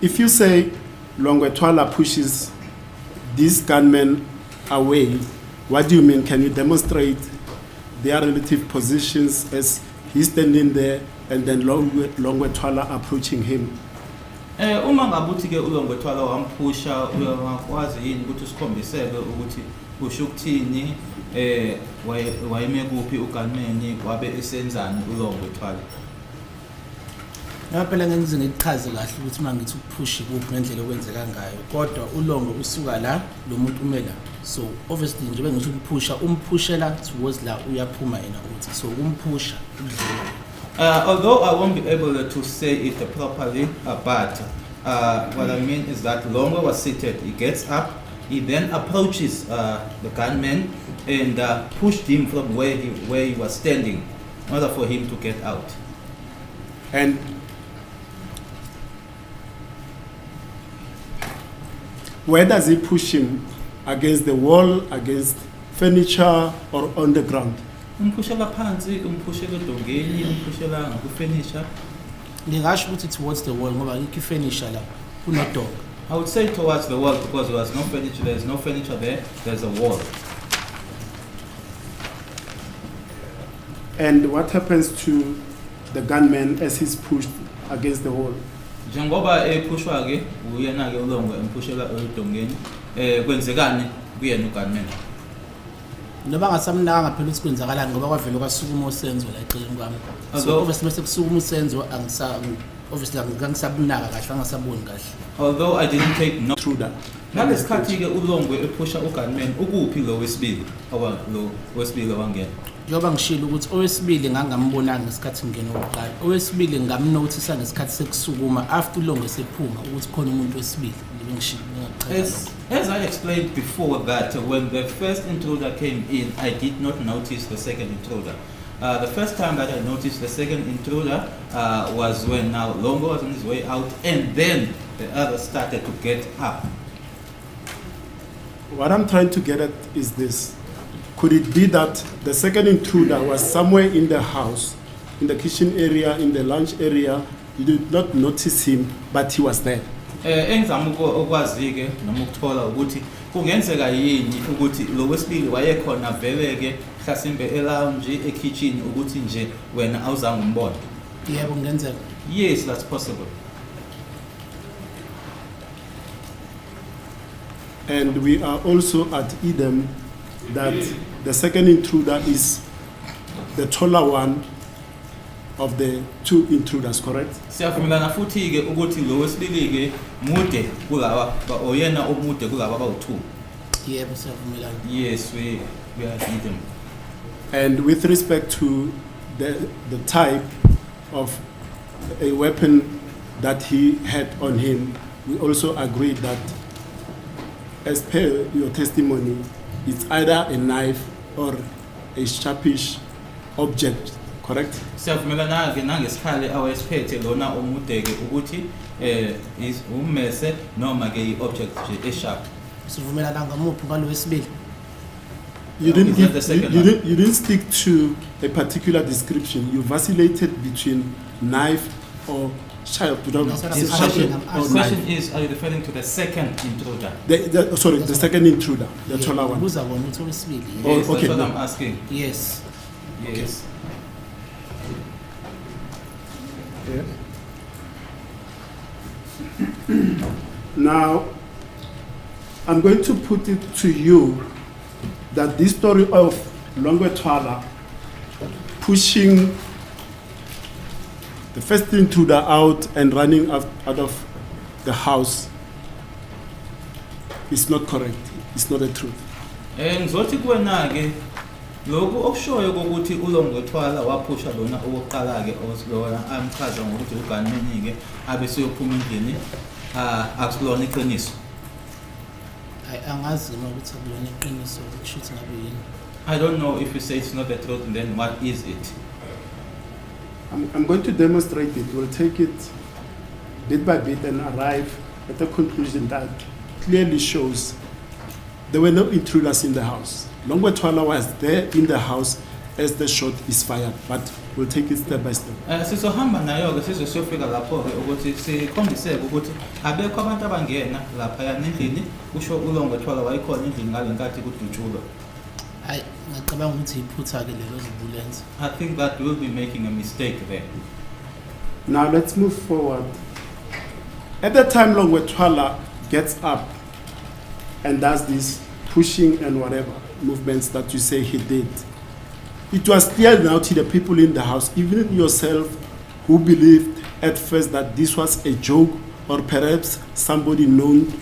if you say Thwala pushes this gunman away, what do you mean? Can you demonstrate their relative positions as he's standing there and then Thwala approaching him? Uma ngabuthi ke Thwala wampusha uyakwazi yini ukuthi usikhombiseke ukuthi kusho ukuthini wayeme kuphi ugunman wabe esenzani Thwala? Phela ngize ngichaze kahle ukuthi mangithi ukupush kuphi ngendlela okwenzeka ngayo kodwa ulongo usuka la lo muntu umela so obviously nje bengithi ukuphusha umphushela towards la uyaphuma yena uthi so umphusha udlula. Although I won't be able to say it properly, but what I mean is that Longo was seated, he gets up, he then approaches the gunman and pushed him from where he was standing in order for him to get out. And where does he push him? Against the wall, against furniture, or on the ground? Umpushela phansi, umpushela dongeni, umpushela ngakufurniture. Ngingasho ukuthi towards the wall ngoba ikho furniture la kunedog. I would say towards the wall because there was no furniture, there's no furniture there, there's a wall. And what happens to the gunman as he's pushed against the wall? Njengoba epushwa ke uyena ke ulongo empushela edongeni kwenzekani kuyena ugunman. Noba ngasamnanga phela ukuthi kwenzakalani ngoba kwavela kwasukuma usenzo la eceleni kwami. So obviously bese kusukuma usenzo obviously angisabunaka kahle angasaboni kahle. Although I didn't take no Intruder. nalesikhathi ke ulongo epusha ugunman ukuphi lo wesibili lo wesibili wangena. Njoba ngishilo ukuthi owesibili ngangambonanga ngesikhathi ngene oqala. Owesibili ngamnothisa ngesikhathi sekusukuma after ulongo sephuma ukuthi khona umuntu wesibili ngishilo ngaqala. As I explained before that when the first intruder came in, I did not notice the second intruder. The first time that I noticed the second intruder was when now Longo was on his way out and then the others started to get up. What I'm trying to get at is this. Could it be that the second intruder was somewhere in the house, in the kitchen area, in the lunch area, you did not notice him, but he was there? Engizama ukwazi ke noma ukuthola ukuthi kungenzeka yini ukuthi lo wesibili wayekhona vele ke mhlasimbe elounge ekitchen ukuthi nje wena awuzange umbone. Yebo kungenzeka. Yes, that's possible. And we are also at Edom that the second intruder is the taller one of the two intruders, correct? Siyavumelana futhi ke ukuthi lo wesibili ke mude kulaba oyena omude kulaba abawu2. Yebo siyavumelana. Yes, we are at them. And with respect to the type of a weapon that he had on him, we also agreed that as per your testimony, it's either a knife or a sharpish object, correct? Siyavumelana ke nangesikhali awesiphethe lona omude ke ukuthi is ummese noma ke object nje esharp. Sivumelana ngamuphi ngalo wesibili? You didn't Is that the second you one? didn't stick to a particular description. You vacillated between knife or sharp. That's what I'm His asking. question is, are you referring to the second intruder? The second intruder, the taller one. Buza bona ukuthi wesibili. Oh, Yes, okay, that's what no. I'm asking. Yes. Yes. Now, I'm going to put it to you that this story of Thwala pushing the first intruder out and running out of the house is not correct. It's not the truth. Ngizothi kuwena ke lokhu okushoyo ukuthi Thwala waphusha lona okoqala ke osilona amchaza ngokuthi ugunman ke abe seyophuma endlini akusilona iqiniso. angazi noma ukuthi akuyona iqiniso ukuthi ngabe yini. I don't know if you say it's not the truth, then what is it? I'm going to demonstrate it. We'll take it bit by bit and arrive at a conclusion that clearly shows there were no intruders in the house. Thwala was there in the house as the shot is fired, but we'll take it step by step. Sizohamba nayo ke sizofika lapho ke ukuthi sikhombiseke ukuthi abekho abantu abangena lapha endlini kusho Thwala wayikhona endlini ngalenkathi kudutshulwa. Hayi ngicabanga ukuthi iphutha ke lelo zibulenze. I think that we'll be making a mistake there. Now let's move forward. At the time Thwala gets up and does this pushing and whatever movements that you say he did, it was clear now to the people in the house, even yourself, who believed at first that this was a joke or perhaps somebody known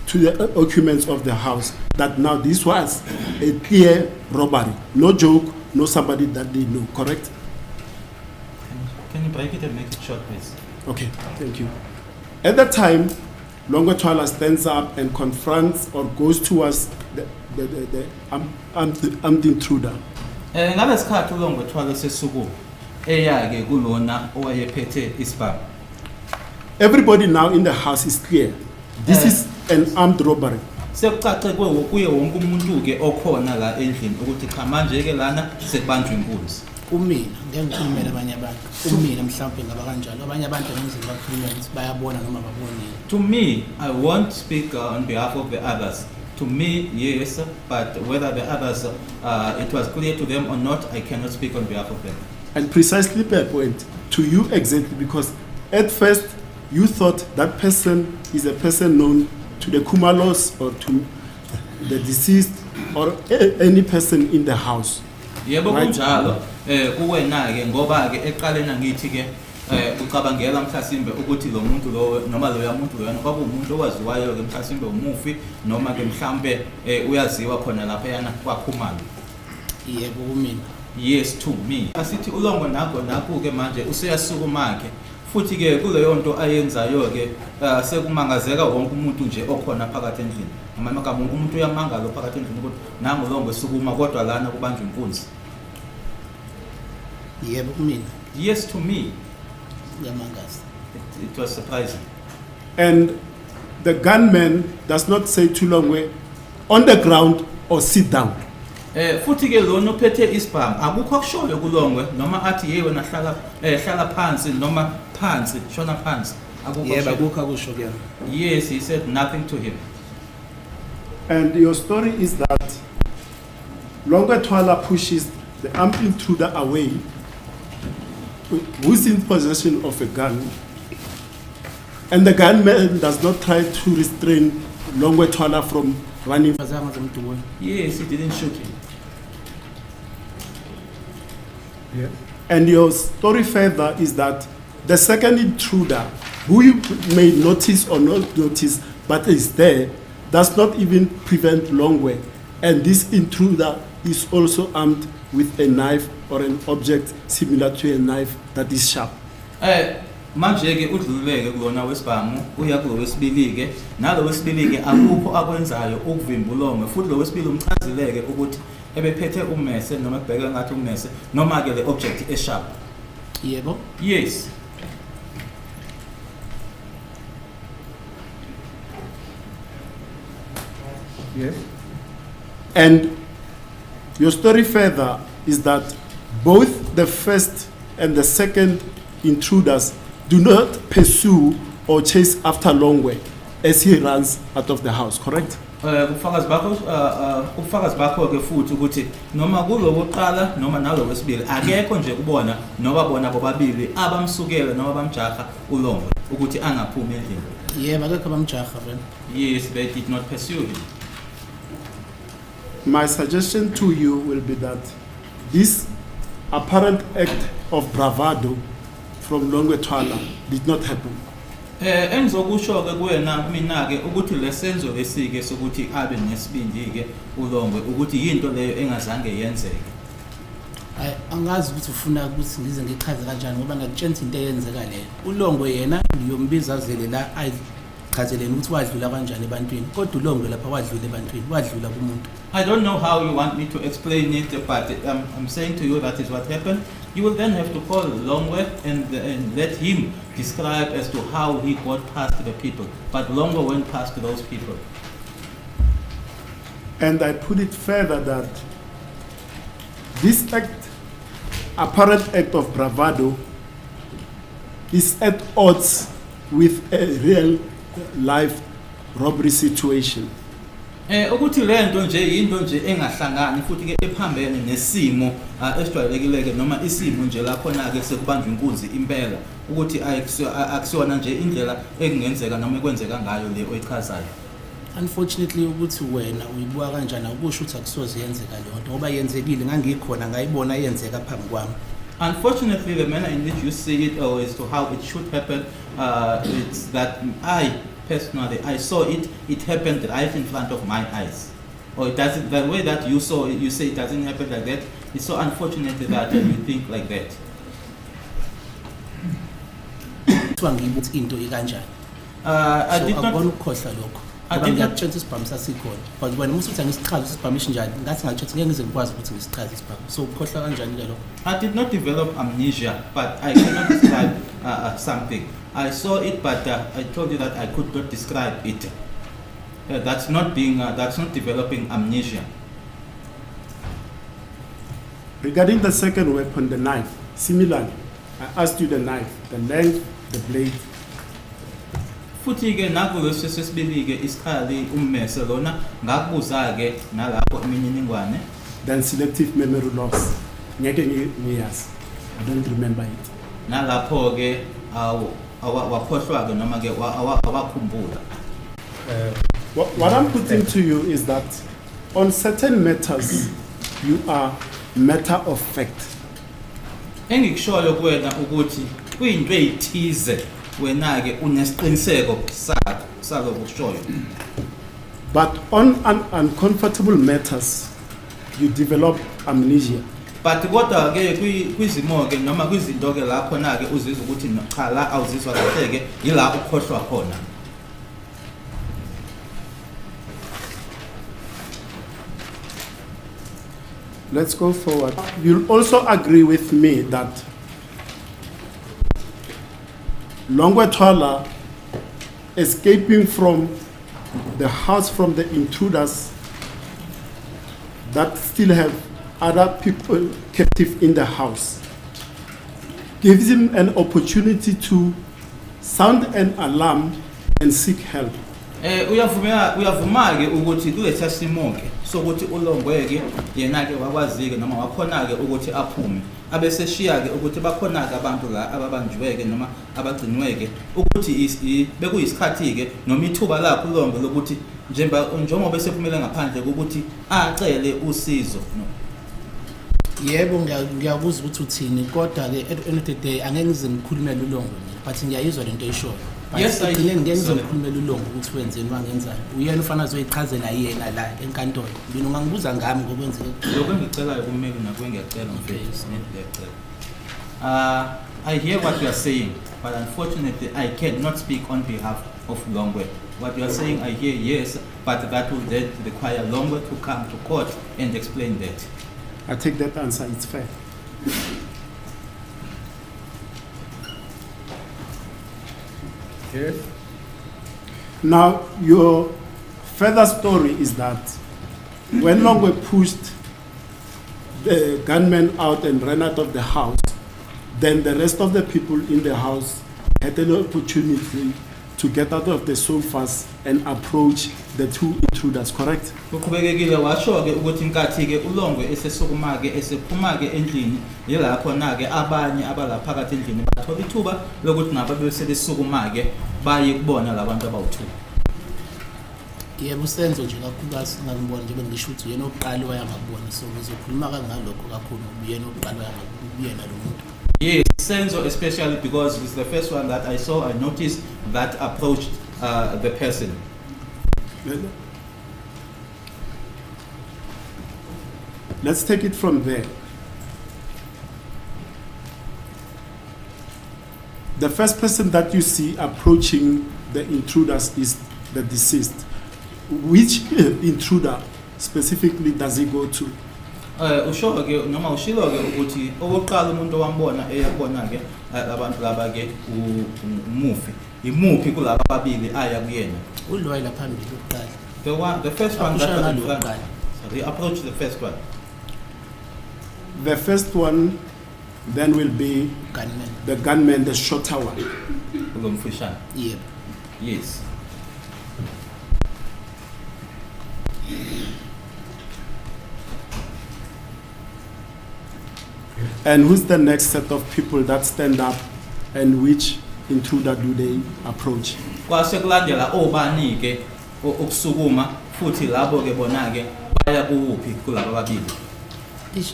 to the occupants of the house, that now this was a clear robbery. No joke, no somebody that they know, correct? Can you break it and make it short, please? Okay, thank you. At that time, Thwala stands up and confronts or goes towards the intruder. Ngalesikhathi Thwala sesuku eya ke kulona owayephethe isibhamu. Everybody now in the house is clear. This is an armed robbery. Sekucace kuye wonke umuntu ke okhona la endlini ukuthi cha manje ke lana sekubanjwe inkunzi. Kumina ngeke ngikhulumele abanye abantu. Kumina mhlawumbe ngaba kanjalo. Abanye abantu ngizwe bakhuluma ukuthi bayabona noma babonile. To me, I won't speak on behalf of the others. To me, yes, but whether the others, it was clear to them or not, I cannot speak on behalf of them. And precisely per point, to you exactly, because at first you thought that person is a person known to the Kumalos or to the deceased or any person in the house. Yebo kunjalo kuwena ke ngoba ke eqalena ngithi ke ucabangela mhlasimbe ukuthi lo muntu lo noma lo yamuntu yona kwaba umuntu owaziwayo ke mhlasimbe umufi noma ke mhlambe uyaziwa khona lapha yana kwakhumalo. Yebo kumina. Yes, to me. Asithi ulongo nakho ke manje useyasukuma ke futhi ke kuleyo nto ayenzayo ke sekumangazeka wonke umuntu nje okhona phakathi endlini. Noma makabe umuntu uyamangala phakathi endlini ukuthi nangu ulongo esukuma kodwa lana kubanjwe inkunzi. Yebo kumina. Yes, to me. It was surprising. And the gunman does not say too long way on the ground or sit down. Futhi ke lona uphethe isibhamu akukho akushoyo kulongwe noma athi yebo nahlala hlala phansi noma phansi shona phansi akukho. Yebo akukho akusho kuyena. Yes, he said nothing to him. And your story is that Thwala pushes the armed intruder away, who's in possession of a gun, and the gunman does not try to restrain Thwala from running. Yes, he didn't shoot him. Yeah. And your story further is that the second intruder, who you may notice or not notice, but is there, does not even prevent Longwe. And this intruder is also armed with a knife or an object similar to a knife that is sharp. Manje ke udluleke kulona wesibhamu uya kulo wesibili ke nalo wesibili ke akukho akwenzayo ukuvimba ulongo futhi lo wesibili umchazileke ukuthi ebephethe ummese noma ebheka ngathi ummese noma ke le object esharp. Yebo. Yes. Yes. And your story further is that both the first and the second intruders do not pursue or chase after Longwe as he runs out of the house, correct? Ubufakazi bakho ke futhi ukuthi noma kulo wokuqala noma nalo wesibili akekho nje kubona noba bona bobabili abamsukela noma bamjaha uLongwe ukuthi angaphumi endlini. Yebo akekho bamjaha vele. Yes, they did not pursue him. My suggestion to you will be that this apparent act of bravado from Thwala did not happen. Engizokusho ke kuwena mina ke ukuthi lesenzo lesike sokuthi abe nesibindi ke uLongwe ukuthi yinto leyo engazange yenzeke. Hayi angazi ukuthi ufuna ukuthi ngize ngichaze kanjani ngoba ngakutshela into eyenzeka leyo. uLongwe yena ngiyombiza azele la ungichazeleni ukuthi wadlula kanjani ebantwini kodwa ulongo lapha wadlula ebantwini wadlula kumuntu. I don't know how you want me to explain it, but I'm saying to you that is what happened. You will then have to call Longwe and let him describe as to how he got past the people. But Longwe went past those people. And I put it further that this act, apparent act of bravado, is at odds with a real life robbery situation. Ukuthi lento nje into nje engahlangani futhi ke ephambene nesimo esijwayelekile noma isimo nje la khona ke sekubanjwa inkunzi impela ukuthi akusiona nje indlela ekungenzeka noma ekwenzeka ngayo le oyichazayo. Unfortunately ukuthi wena uyibuka kanjani akusho ukuthi akusoze yenzeka le nto ngoba yenzekile ngangikhona ngayibona yenzeka phambi kwami. Unfortunately, the manner in which you see it, or as to how it should happen, it's that I personally, I saw it. It happened right in front of my eyes. Or it doesn't. The way that you saw it, you say it doesn't happen like that. It's so unfortunate that you think like that. I did not. I did not change this permission. But when most of the time this permission, that's not just getting this so I did not develop amnesia, but I cannot describe something. I saw it, but I told you that I could not describe it. That's not developing amnesia. Regarding the second weapon, the knife, similarly, I asked you the knife, the length, the blade. Futhi ke nakulo sesibili ke isikhali ummese lona ngakubuza ke nalapho imininingwane. Then selective memory loss. Ngeke ngiyazi. I don't remember it. Nalapho ke awakhohlwa ke noma ke awakhumbula. What I'm putting to you is that on certain matters you are matter of fact. Engikushoyo kuwena ukuthi kuyinto ezithize wena ke unesiqiniseko sakho kushoyo. But on uncomfortable matters you develop amnesia. But kodwa ke kwizimo ke noma kwizinto ke la khona ke uzizwa ukuthi cha la awuzizwa kahle ke yila ukhohlwa khona. Let's go forward. You'll also agree with me that Thwala escaping from the house from the intruders that still have other people captive in the house gives him an opportunity to sound an alarm and seek help. Uyavuma ke ukuthi kule testimony sokuthi uLongwe ke yena ke wakwazi ke noma wakhona ke ukuthi aphume abese shiya ke ukuthi bakhona ke abantu la ababanjwe ke noma abagcinwe ke ukuthi bekuyisikhathi ke noma ithuba lakho uLongwe lokuthi njengoba esephumele ngaphandle ukuthi acele usizo. Yebo ngiyakuzwa ukuthi uthini kodwa ke at the end of the day angeke ngize ngikhulumele uLongwe but ngiyayizwa lento eyishoyo. Yes, I ngeke ngizokhulumela uLongwe ukuthi wenzeni wangenzani uyena ufana azoyichazela yena la enkantolo mina ungangibuza ngami ngokwenzeke lokho engicelayo kumele nakuwe ngiyacela mfethu I hear what you are saying, but unfortunately I cannot speak on behalf of Longwe. What you are saying I hear, yes, but that will then require Longwe to come to court and explain that. I take that answer, it's fair. Yes. Now, your further story is that when Longwe pushed the gunman out and ran out of the house, then the rest of the people in the house had an opportunity to get out of the sofas and approach the two intruders, correct? Kuqhubekekile washo ke ukuthi inkathi ke uLongwe esesukuma ke esephuma ke endlini yila khona ke abanye abala phakathi endlini bathola ithuba lokuthi ngabe bese besukuma ke baye kubona labantu abawu2. Yebo usenzo nje kakhulukazi ngangibona nje bengisho ukuthi yena oqala wayangabona so ngizokhuluma kangalokho kakhulu uyena oqala wayangabona lo muntu. Yes, Senzo especially because it's the first one that I saw. I noticed that approached the person. Let's take it from there. The first person that you see approaching the intruders is the deceased. Which intruder specifically does he go to? Usho ke noma ushilo ke ukuthi okokuqala umuntu owambona eyabona ke abantu laba ke umufi imuphi kulabo ababili aya kuyena Ulwayi la phambili ukuqala. the first one Akusho that ngalo kuqala. they approach the first one. The first one then will be Gunman. the gunman, the shorter one. Kulomfishane. Yep. Yes. And who's the next set of people that stand up, and which intruder do they approach? Kwase kulandela obani ke okusukuma futhi labo ke bona ke baya kuphi kulabo ababili.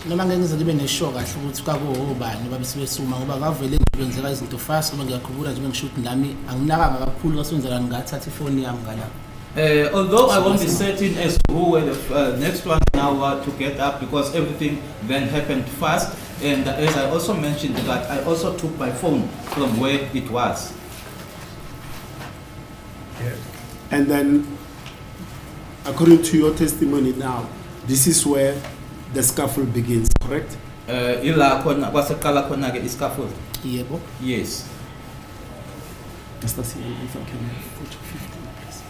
Noma ngeke ngize ngibe neshow kahle ukuthi kwakubani babesibesuma ngoba kavele kwenzeka izinto fast noma ngiyakhumbula nje ngishuthi nami anginakanga kakhulu kwasenzela ngathatha ifoni yami ngala. Although I won't be certain as to who were the next ones now to get up because everything then happened fast, and as I also mentioned that I also took my phone from where it was. And then, according to your testimony now, this is where the scuffle begins, correct? Ila khona kwaseqala khona ke iscaffold. Yebo. Yes. Mr. CEO, if I can have photo 15, please.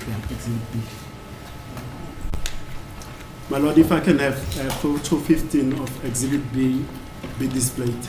Yeah, exhibit B. My Lord, if I can have photo 15 of exhibit B be displayed.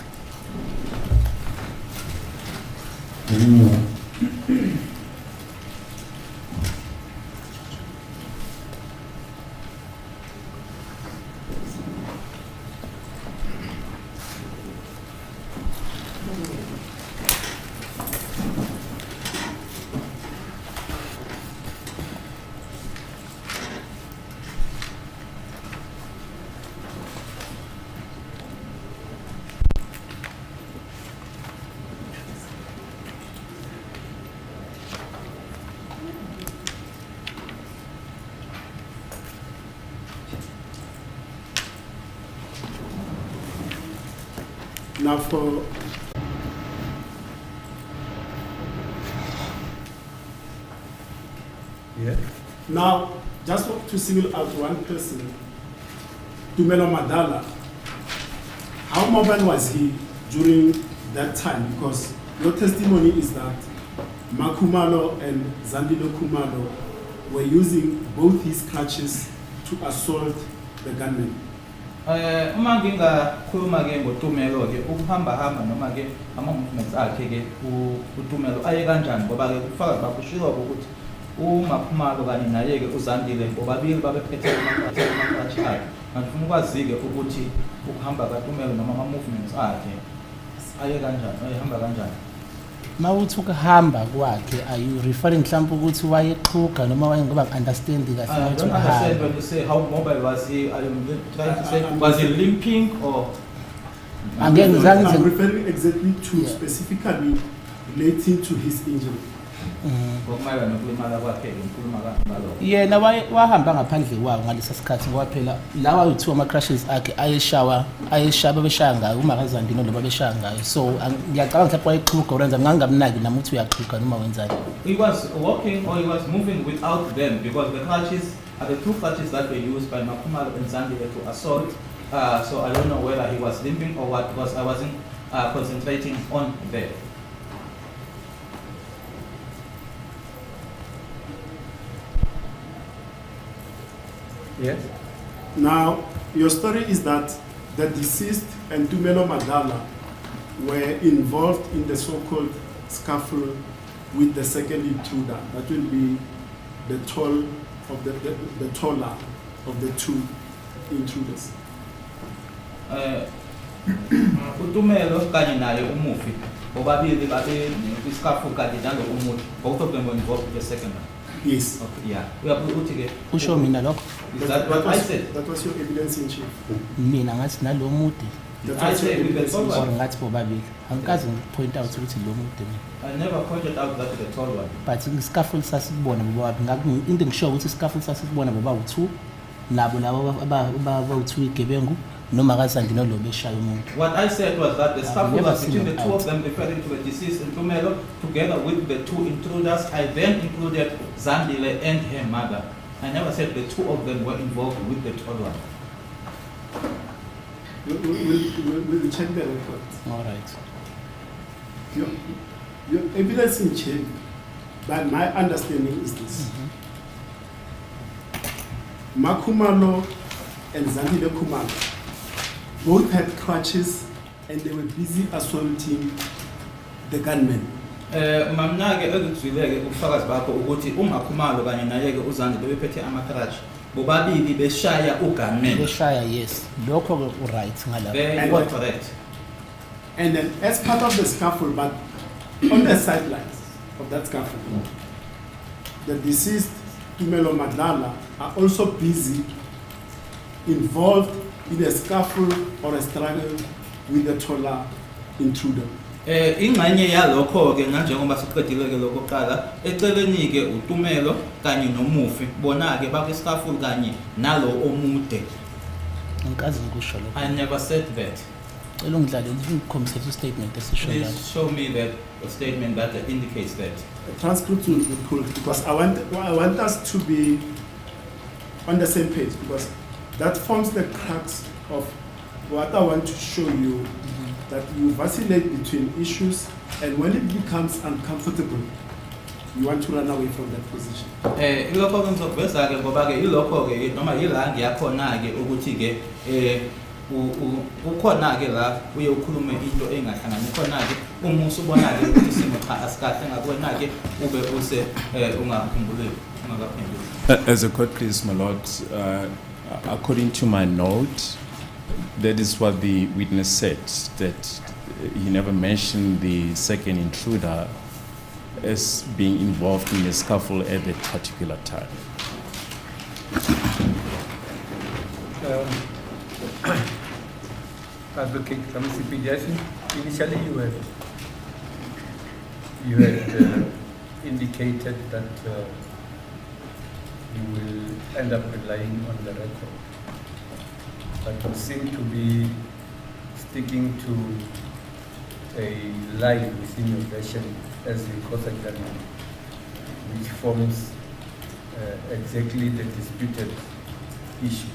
Now for now, just to single out one person, Tumelo Madala. How mobile was he during that time? Because your testimony is that Makumalo and Zandilo Kumalo were using both his clutches to assault the gunman. Uma ngingakhuluma ke ngoTumelo ke ukuhamba hamba noma ke ama-movements akhe ke uTumelo aye kanjani ngoba ke kufaka bakushiwa ukuthi uMakhumalo kanye naye ke uZandile bobabili babephethe ama-clutch akhe. Manje ufuna ukwazi ke ukuthi ukuhamba kaTumelo noma ama-movements akhe aye kanjani ayehamba kanjani. Mawuthi ukuhamba kwakhe are you referring mhlawumbe ukuthi wayeqhuga noma wayengoba understand kahle I ukuthi don't understand uhamba. when you say how mobile was he. I am trying to say was he limping or I'm referring exactly to Yeah. specifically relating to his injury. ngokumayela nokulimala kwakhe ngikhuluma ngalo. Yena wahamba ngaphandle kwawo ngalesa sikhathi ngoba phela lawa u2 ama crashes akhe ayeshaya beshaya ngayo uma kazandino noma beshaya ngayo. So ngiyacabanga mhlawumbe wayeqhuga urenza ngangamnaki nami uthi uyaqhuga noma wenzani. He was walking or he was moving without them because the clutches are the two clutches that were used by Makhumalo and Zandile to assault. So I don't know whether he was limping or what because I wasn't concentrating on that. Yes. Now, your story is that the deceased and Tumelo Madala were involved in the so-called scuffle with the second intruder. That will be the tall of the taller of the two intruders. uTumelo kanye naye umufi bobabili babe iscaffold kanye nalo umufi both of them were involved with the second one. Yes. Okay, yeah. Uyabuthi ke Usho mina lokho. is that what I said? That was your evidence in chief. Mina ngathi nalo mude That I was your said with the evidence tall in or one. ngathi bobabili. Angikaze ngipoint out ukuthi lo mude mina. I never pointed out that the tall one. But iscaffold sasibona bobabili. Into ngisho ukuthi iscaffold sasibona boba u2 nabo labo aba u2 igebengu noma kaSandi nalo beshaya umuntu. What I said was that the scuffle never was seen between it the two out. of them referring to the deceased Ntumelo together with the two intruders. I then included Zandile and her mother. I never said the two of them were involved with the Thwala. We'll check the record. All right. Your evidence in check, but my understanding is this. Makumalo and Zandile Kumalo both had crutches and they were busy assaulting the gunmen. Mamnake ekuzwileke ubufakazi bakho ukuthi uMakhumalo kanye naye ke uZandile bephethe amakrutch bobabili beshaya ugunman. Beshaya, yes. Lokho ke right ngala. Very correct. And then as part of the scuffle, but on the sidelines of that scuffle, the deceased Tumelo Madlala are also busy involved in a scuffle or a struggle with the Thwala intruder. Ingxenye yalokho ke njengoba siqedile ke lokho qala eceleni ke uTumelo kanye noMufi bona ke bakwiscaffold kanye nalo omude. Ngikazi ngikusho lokho. I never said that. Cela ungidlale ngikhombise statement esisho Please that. show me that a statement that indicates that. A transcript will be pulled because I want us to be on the same page because that forms the crux of what I want to show you, that you vacillate between issues, and when it becomes uncomfortable, you want to run away from that position. Ilokho ngizokuveza ke ngoba ke ilokho ke noma yila ngiyakhona ke ukuthi ke ukhona ke la uye ukhulume into engahlangani khona ke uma usubona ke ukuthi simo cha asikahle ngakwena ke ube use ungakhumbuleki ungakaphenduli. As a court, please, my lord, according to my note, that is what the witness said, that he never mentioned the second intruder as being involved in a scuffle at that particular time. Advocate Ramsipidi, I think initially you had indicated that you will end up relying on the record, but you seem to be sticking to a line within your version as the cross-examination, which forms exactly the disputed issue,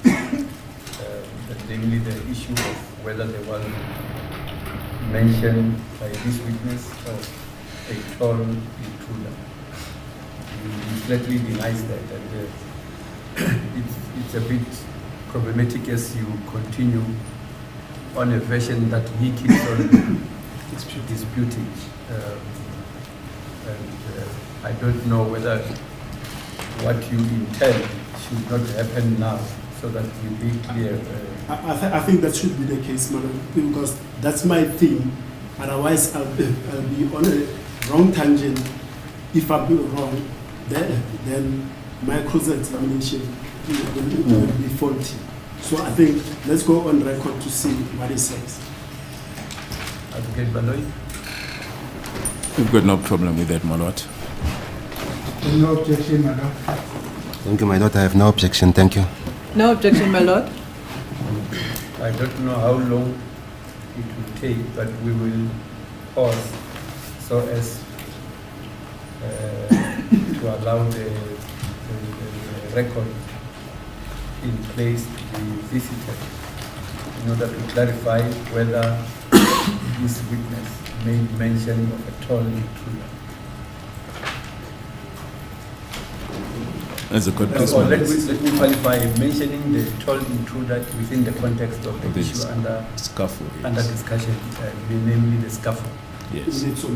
namely the issue of whether there was mention by this witness of a tall intruder. He flatly denies that, and it's a bit problematic as you continue on a version that he keeps on disputing. I don't know whether what you intend should not happen now, so that we be clear. I think that should be the case, madam, because that's my thing. Otherwise, I'll be on a wrong tangent. If I do wrong, then my cross-examination will be faulty. So I think let's go on record to see what he says. Advocate Baloy? We've got no problem with that, my lord. No objection, madam. Thank you, my lord. I have no objection. Thank you. No objection, my lord. I don't know how long it will take, but we will pause so as to allow the record in place to be visited in order to clarify whether this witness made mention of a tall intruder. As a court, please, Or my let lord. me qualify mentioning the tall intruder within the context of the This issue under scuffle, under yes. discussion, namely the scuffle. Yes. Is it so?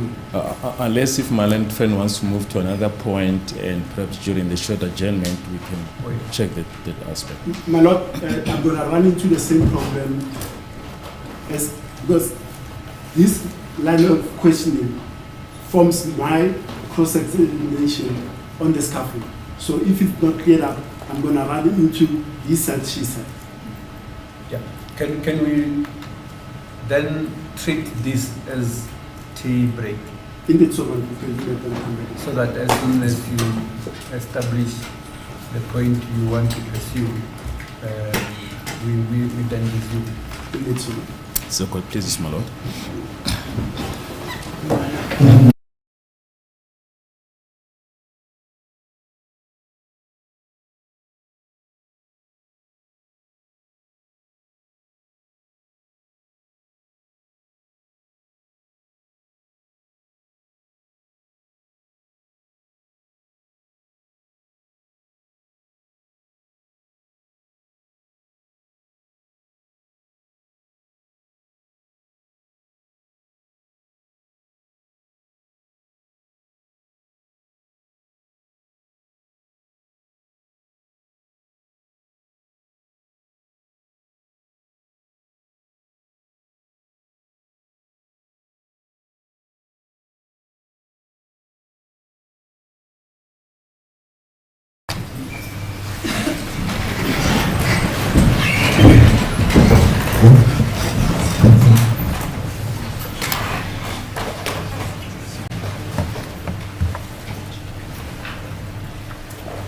Unless if my learned friend wants to move to another point, and perhaps during the short adjournment, we can check that aspect. My lord, I'm going to run into the same problem because this line of questioning forms my cross-examination on the scaffold. So if it's not cleared up, I'm going to run into he said, she said. Yeah. Can we then treat this as tea break, Indeed, so we can do that and come back. so that as soon as you establish the point you want to pursue, we then review. So, court, please, my lord.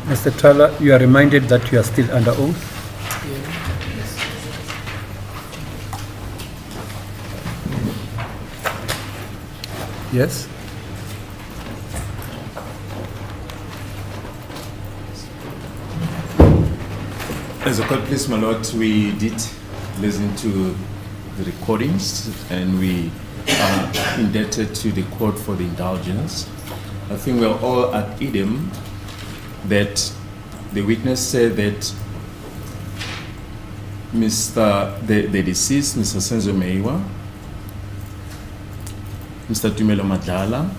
Mr. Thwala, you are reminded that you are still under oath. Yes. As a court, please, my lord, we did listen to the recordings and we are indebted to the court for the indulgence. I think we're all at idem that the witness said that the deceased, Mr. Senzo Meiwa, Mr. Tumelo Madlala,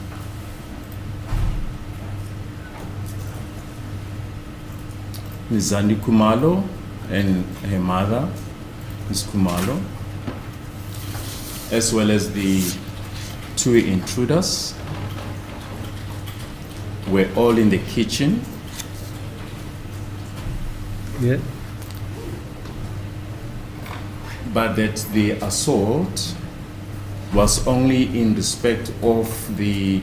Ms. Zandi Kumalo and her mother, Ms. Kumalo, as well as the two intruders, were all in the kitchen. Yeah. But that the assault was only in respect of the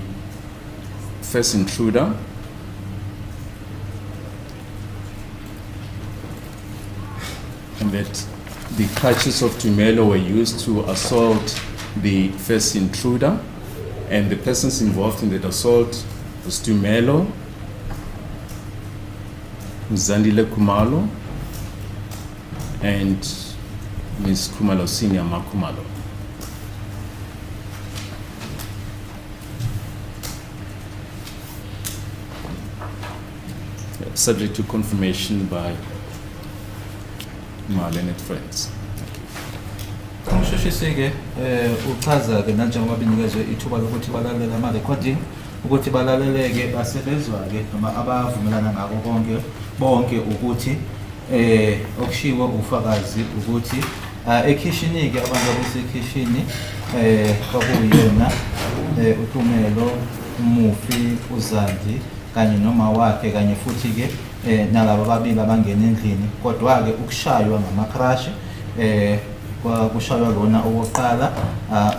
first intruder, and that the crutches of Tumelo were used to assault the first intruder, and the persons involved in that assault was Tumelo, Zandile Kumalo, and Ms. Kumalo Senior Makumalo. Subject to confirmation by my learned friends. Ngisheshe-ke uchaza-ke nanjengoba benikezwe ithuba lokuthi balalele ama-recording ukuthi balaleleke basebezwa-ke noma abavumelana ngako bonke ukuthi okushiwo ufakazi ukuthi ekhishini-ke abantu abasekhishini kwakuyena uTumelo, umufi, uZandi kanye noma wakhe kanye futhi-ke nalabo ababili abangena endlini, kodwa-ke ukushaywa ngamakrashi kushaywa lona owokuqala,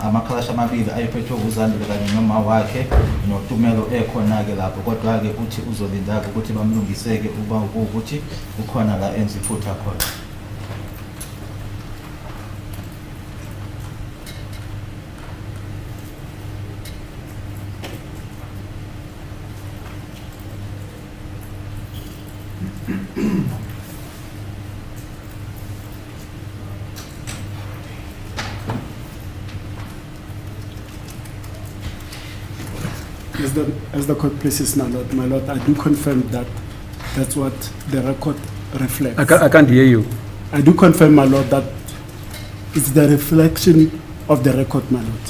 amakrashi amabili ayephethwe uZandile kanye noma wakhe noTumelo ekhona-ke lapho, kodwa-ke uthi uzolinda-ke ukuthi bamlungiseke uba ukuthi ukhona la enza iphutha khona. As the court pleases, my lord, I do confirm that that's what the record reflects. I can't hear you. I do confirm, my lord, that it's the reflection of the record, my lord.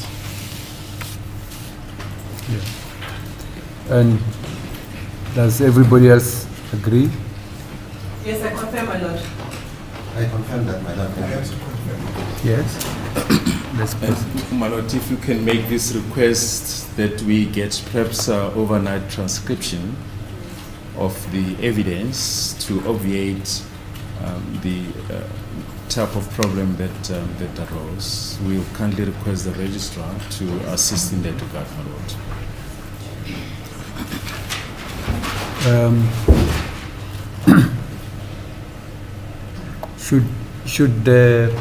Yeah. And does everybody else agree? Yes, I confirm, my lord. I confirm that, my lord. Yes. Let's And, my lord, if you can make this request that we get perhaps overnight transcription of the evidence to obviate the type of problem that arose. We will kindly request the registrar to assist in that regard, my lord. should the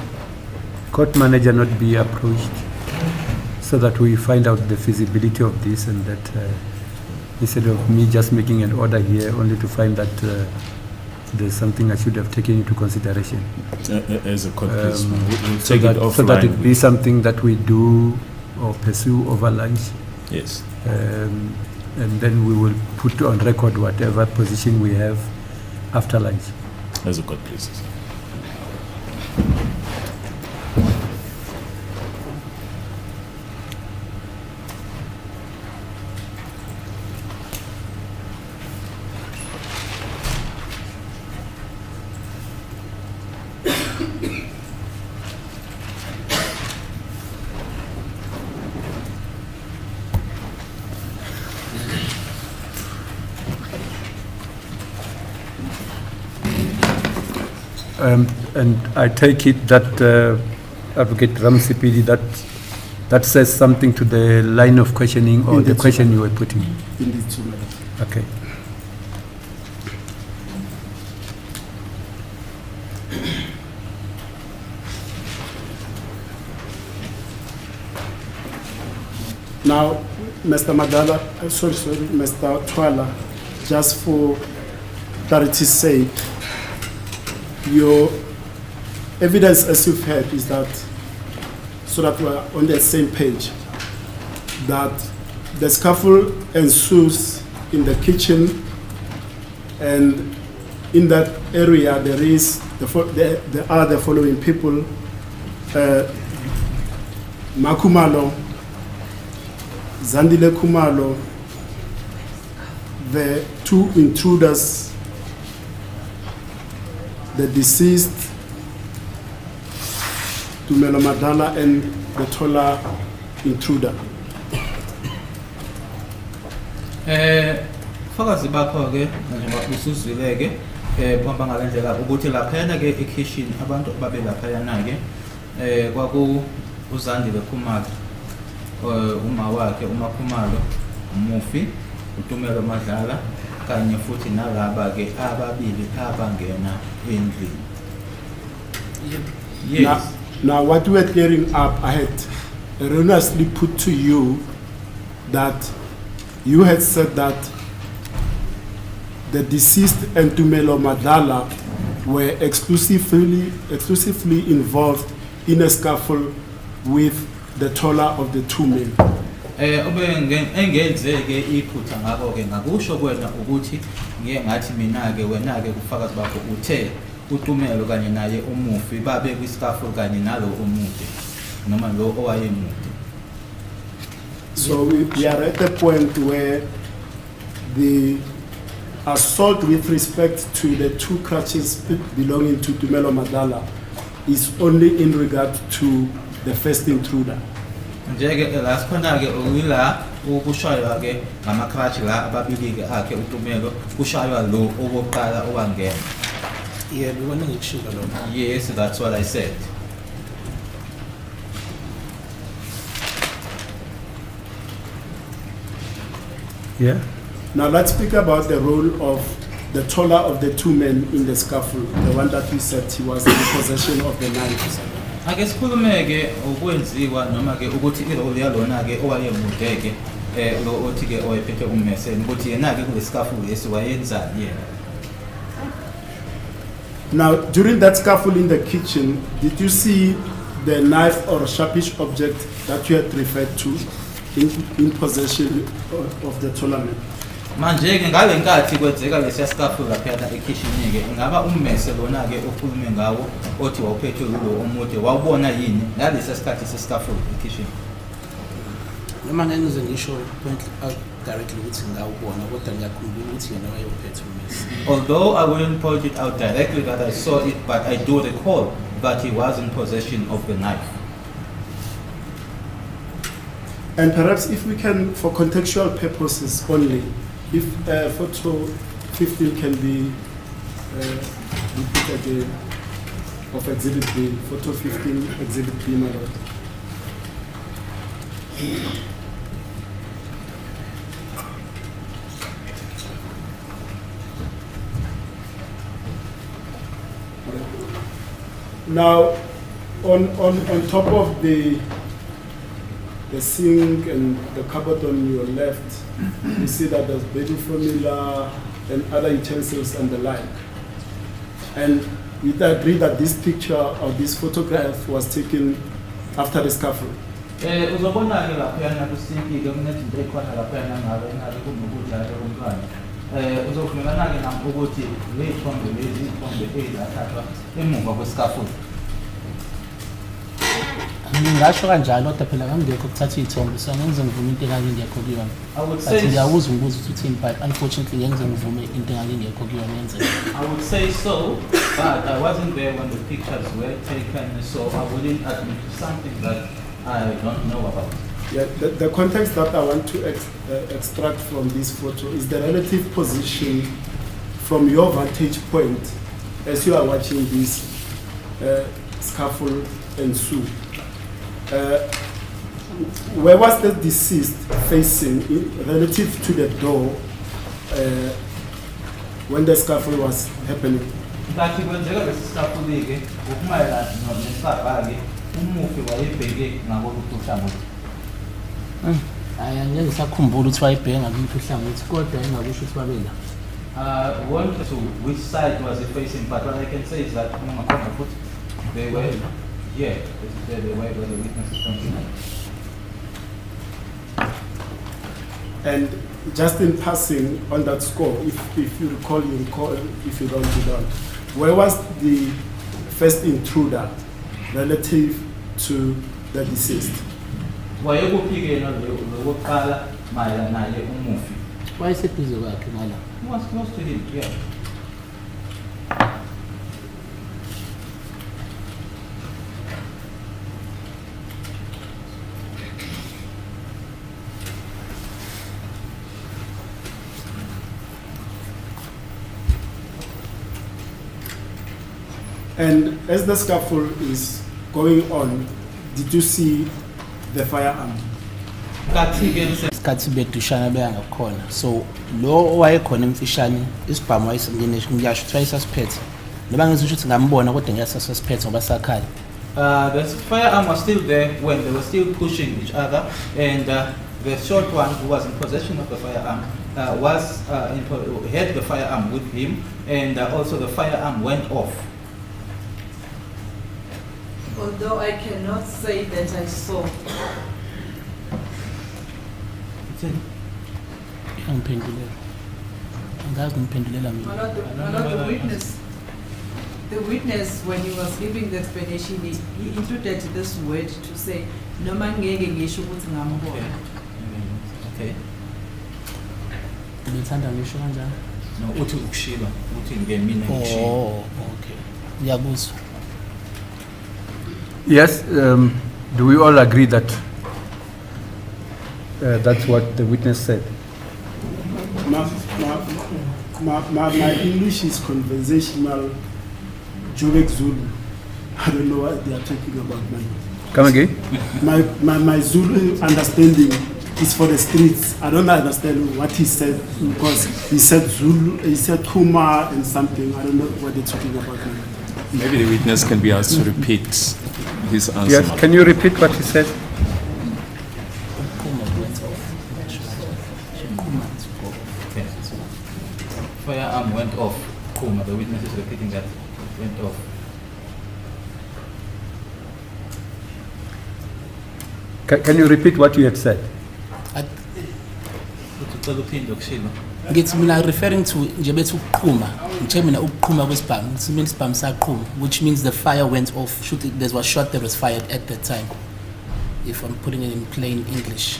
court manager not be approached so that we find out the feasibility of this, and that instead of me just making an order here only to find that there's something I should have taken into consideration. As a court, please, we'll So take it that, offline. so that it be something that we do or pursue over lunch. Yes. And then we will put on record whatever position we have after lunch. As a court, please. And I take it that Advocate Ramsey PD, that says something to the line of questioning or the Indeed, question sir. you were putting. Indeed, so, madam. Okay. Now, Mr. Mr. Thwala, just for clarity's sake, your evidence, as you've heard, is that, so that we're on the same page, that the scuffle ensues in the kitchen, and in that area there are the following people: Makumalo, Zandile Kumalo, the two intruders, the deceased, Tumelo Madala, and the Thwala intruder. Fakazi bakho ke njengoba usuzwile ke phamba ngalendlela ukuthi laphana ke ekitchen abantu babe laphana ke kwaku uZandile Khumalo, uma wakhe uMakhumalo, umufi, uTumelo Madlala kanye futhi nalaba ke ababili abangena endlini. Yes. Now what we are clearing up, I had erroneously put to you that you had said that the deceased and Tumelo Madlala were exclusively involved in a scuffle with the Thwala of the two men. Engenzeke iphutha ngakho ke ngakusho kwena ukuthi ngiye ngathi mina ke wena ke kufakazi bakho uthe uTumelo kanye naye umufi babe kwiscuffle kanye nalo omude noma lo owayemude. So we are at the point where the assault with respect to the two crutches belonging to Tumelo Madlala is only in regard to the first intruder. Njeke la sikhona ke uyila ukushaywa ke ngamakrashi la ababili ke akhe uTumelo kushaywa lo owokuqala owangena. Yeah, we want to make sure that. Yes, that's what I said. Yeah. Now let's speak about the role of the Thwala of the two men in the scuffle, the one that we said he was in possession of the knife. Ake sikhulume ke ukwenziwa noma ke ukuthi irole yalona ke owayemude ke lo othi ke owayephethe ummeseni ukuthi yena ke kule scuffle esiwayenzani yena. Now, during that scuffle in the kitchen, did you see the knife or sharpish object that you had referred to in possession of the Thwala men? Manje ke ngale nkathi kwenzeka lesiya scuffle lapha ekitchen ke ngaba ummese lona ke okhulume ngawo othi wawuphethe lo omude wawubona yini ngalesiya sikhathi sescuffle ekitchen? Noma ngenze ngisho point out directly ukuthi ngawubona kodwa ngiyakhumbula ukuthi yena wayephethe ummese. Although I wouldn't point it out directly that I saw it, but I do recall that he was in possession of the knife. And perhaps if we can, for contextual purposes only, if photo 15 can be repeated again of exhibit B, photo 15, exhibit B, my lord. Now, on top of the sink and the cupboard on your left, you see that there's baby formula and other utensils and the like. And you'd agree that this picture or this photograph was taken after the scuffle? Uzobona ke laphayana kusinki ke kunezinto ekhona laphayana ngabe engabe kunokudla komntwana. Uzovumelana ke nami ukuthi lezithombe lezi izithombe ezathathwa emuva kwescaffold. Ngingasho kanjalo kodwa phela ngangekho ukuthatha izithombe so ngenze ngivume into engangingekho kuyona. But ngiyawuza umbuzo ukuthi uthini but unfortunately ngenze ngivume into engangingekho kuyona yenzeka. I would say so, but I wasn't there when the pictures were taken, so I wouldn't admit to something that I don't know about. Yeah, the context that I want to extract from this photo is the relative position from your vantage point as you are watching this scuffle ensue. Where was the deceased facing relative to the door when the scuffle was happening? Kathi kwenzeka lesi scuffle ke ukumayelana nesaba ke umufi wayebheke ngakoluphi uhlangothi. Hayi angeke ngisakhumbula ukuthi wayebheke ngakuluphi uhlangothi kodwa engakusho ukuthi babela. I won't to which side was he facing, but what I can say is that they were, yeah, they were where the witnesses from. And just in passing on that score, if you recall, you recall. If you don't, you don't. Where was the first intruder relative to the deceased? Wayebuphike lokuqala mayelana naye umufi. Wayeseduze kwakhe ngala. He was close to him, yeah. And as the scuffle is going on, did you see the firearm? Isikhathi bedushana beyangakhona so lo owayekhona emfishane isibhamu wayesengene ngiyasho ukuthi wayesasuspect noma ngisho ukuthi ngambona kodwa ngiyasasuspect ngoba sakhala. The firearm was still there when they were still pushing each other, and the short one who was in possession of the firearm had the firearm with him, and also the firearm went off. Although I cannot say that I saw. The witness, when he was giving the explanation, he included this word to say, "No man ngeke ngisho ukuthi ngambona." Okay. Ngithanda ngisho kanjani? No, uthi ukushilo, uthi ngemina ngishilo. Oh, okay. Ngiyakuzwa. Yes, do we all agree that that's what the witness said? My English is conversational, Jurek Zulu. I don't know what they are talking about now. Come again? My Zulu understanding is for the streets. I don't understand what he said because he said Zulu, he said Kuma and something. I don't know what they're talking about now. Maybe the witness can be asked to repeat his answer. Yes, can you repeat what he said? Firearm went off. Kuma, the witness is repeating that. It went off. Can you repeat what you had said? Ngithi mina referring to nje bethu ukuqhuma ngithe mina ukuqhuma kwesibhamu simele isibhamu saqhuma which means the fire went off shoot there was shot that was fired at that time if I'm putting it in plain English.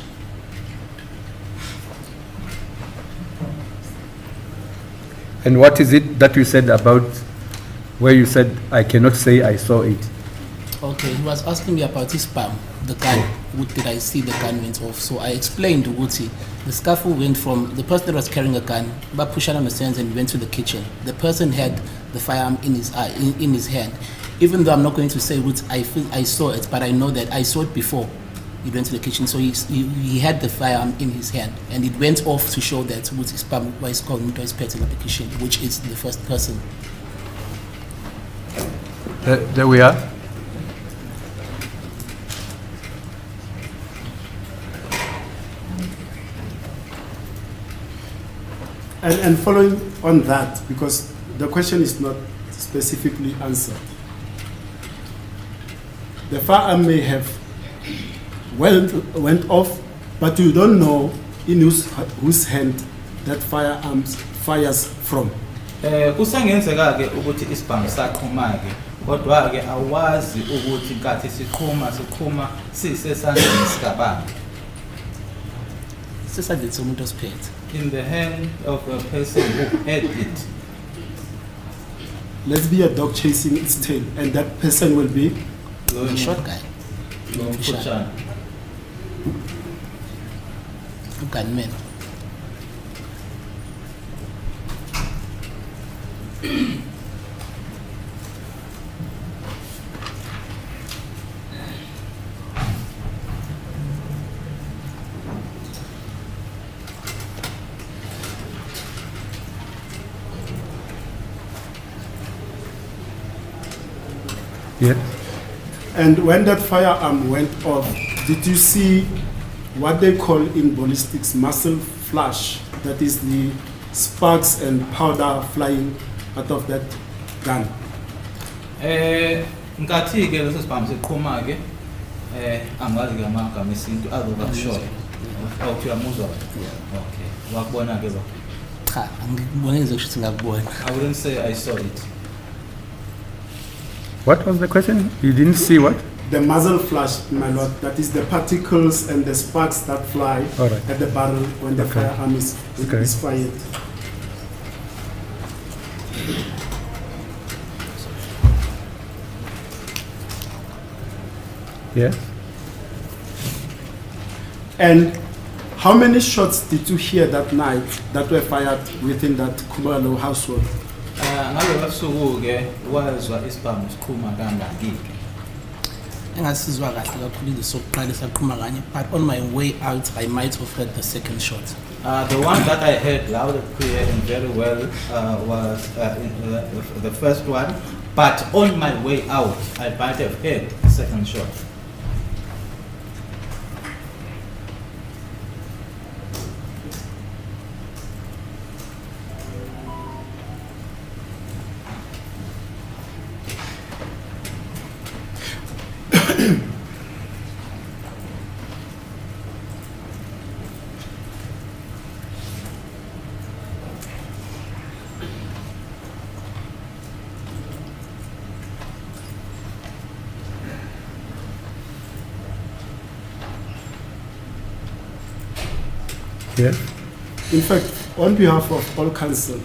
And what is it that you said about where you said I cannot say I saw it? Okay, he was asking me about his spam, the gun. What did I see the gun went off? So I explained to Guti, the scuffle went from the person that was carrying a gun, but pushed on the stands and went to the kitchen. The person had the firearm in his in his hand. Even though I'm not going to say what I saw it, but I know that I saw it before he went to the kitchen. So he had the firearm in his hand, and it went off to show that what his spam was called Mthokozisi in the kitchen, which is the first person. There we are. And following on that, because the question is not specifically answered, the firearm may have went off, but you don't know in whose hand that firearm fires from. Kusangenzeka ke ukuthi isibhamu saqhuma ke kodwa ke awazi ukuthi kathi siqhuma sisesandleni sikabani. Sesandleni somuntu osiphethe. In the hand of a person who had it. Let's be a dog chasing its tail, and that person will be The short guy. Mfutshane. Gunman. Yeah. And when that firearm went off, did you see what they call in ballistics muzzle flash? That is the sparks and powder flying out of that gun. Ngathi ke leso sibhamu siqhuma ke angazi ke amagama esintu azokushoya. Okay, uyamuzwa. Okay. Wakubona ke lo. Cha, angibone ngizokusho ngakubona. I wouldn't say I saw it. What was the question? You didn't see what? The muzzle flash, my lord, that is the particles and the sparks that fly All right. at the barrel when the Okay. firearm is fired. Yes. And how many shots did you hear that night that were fired within that Kumalo household? Ngalo suku ke wazwa isibhamu siqhuma kangaki. Engasizwa kahle kakhulu lesokuqala saqhuma kanye, but on my way out I might have heard the second shot. The one that I heard loud and clear and very well was the first one, but on my way out I might have heard the second shot. Yes. In fact, on behalf of all council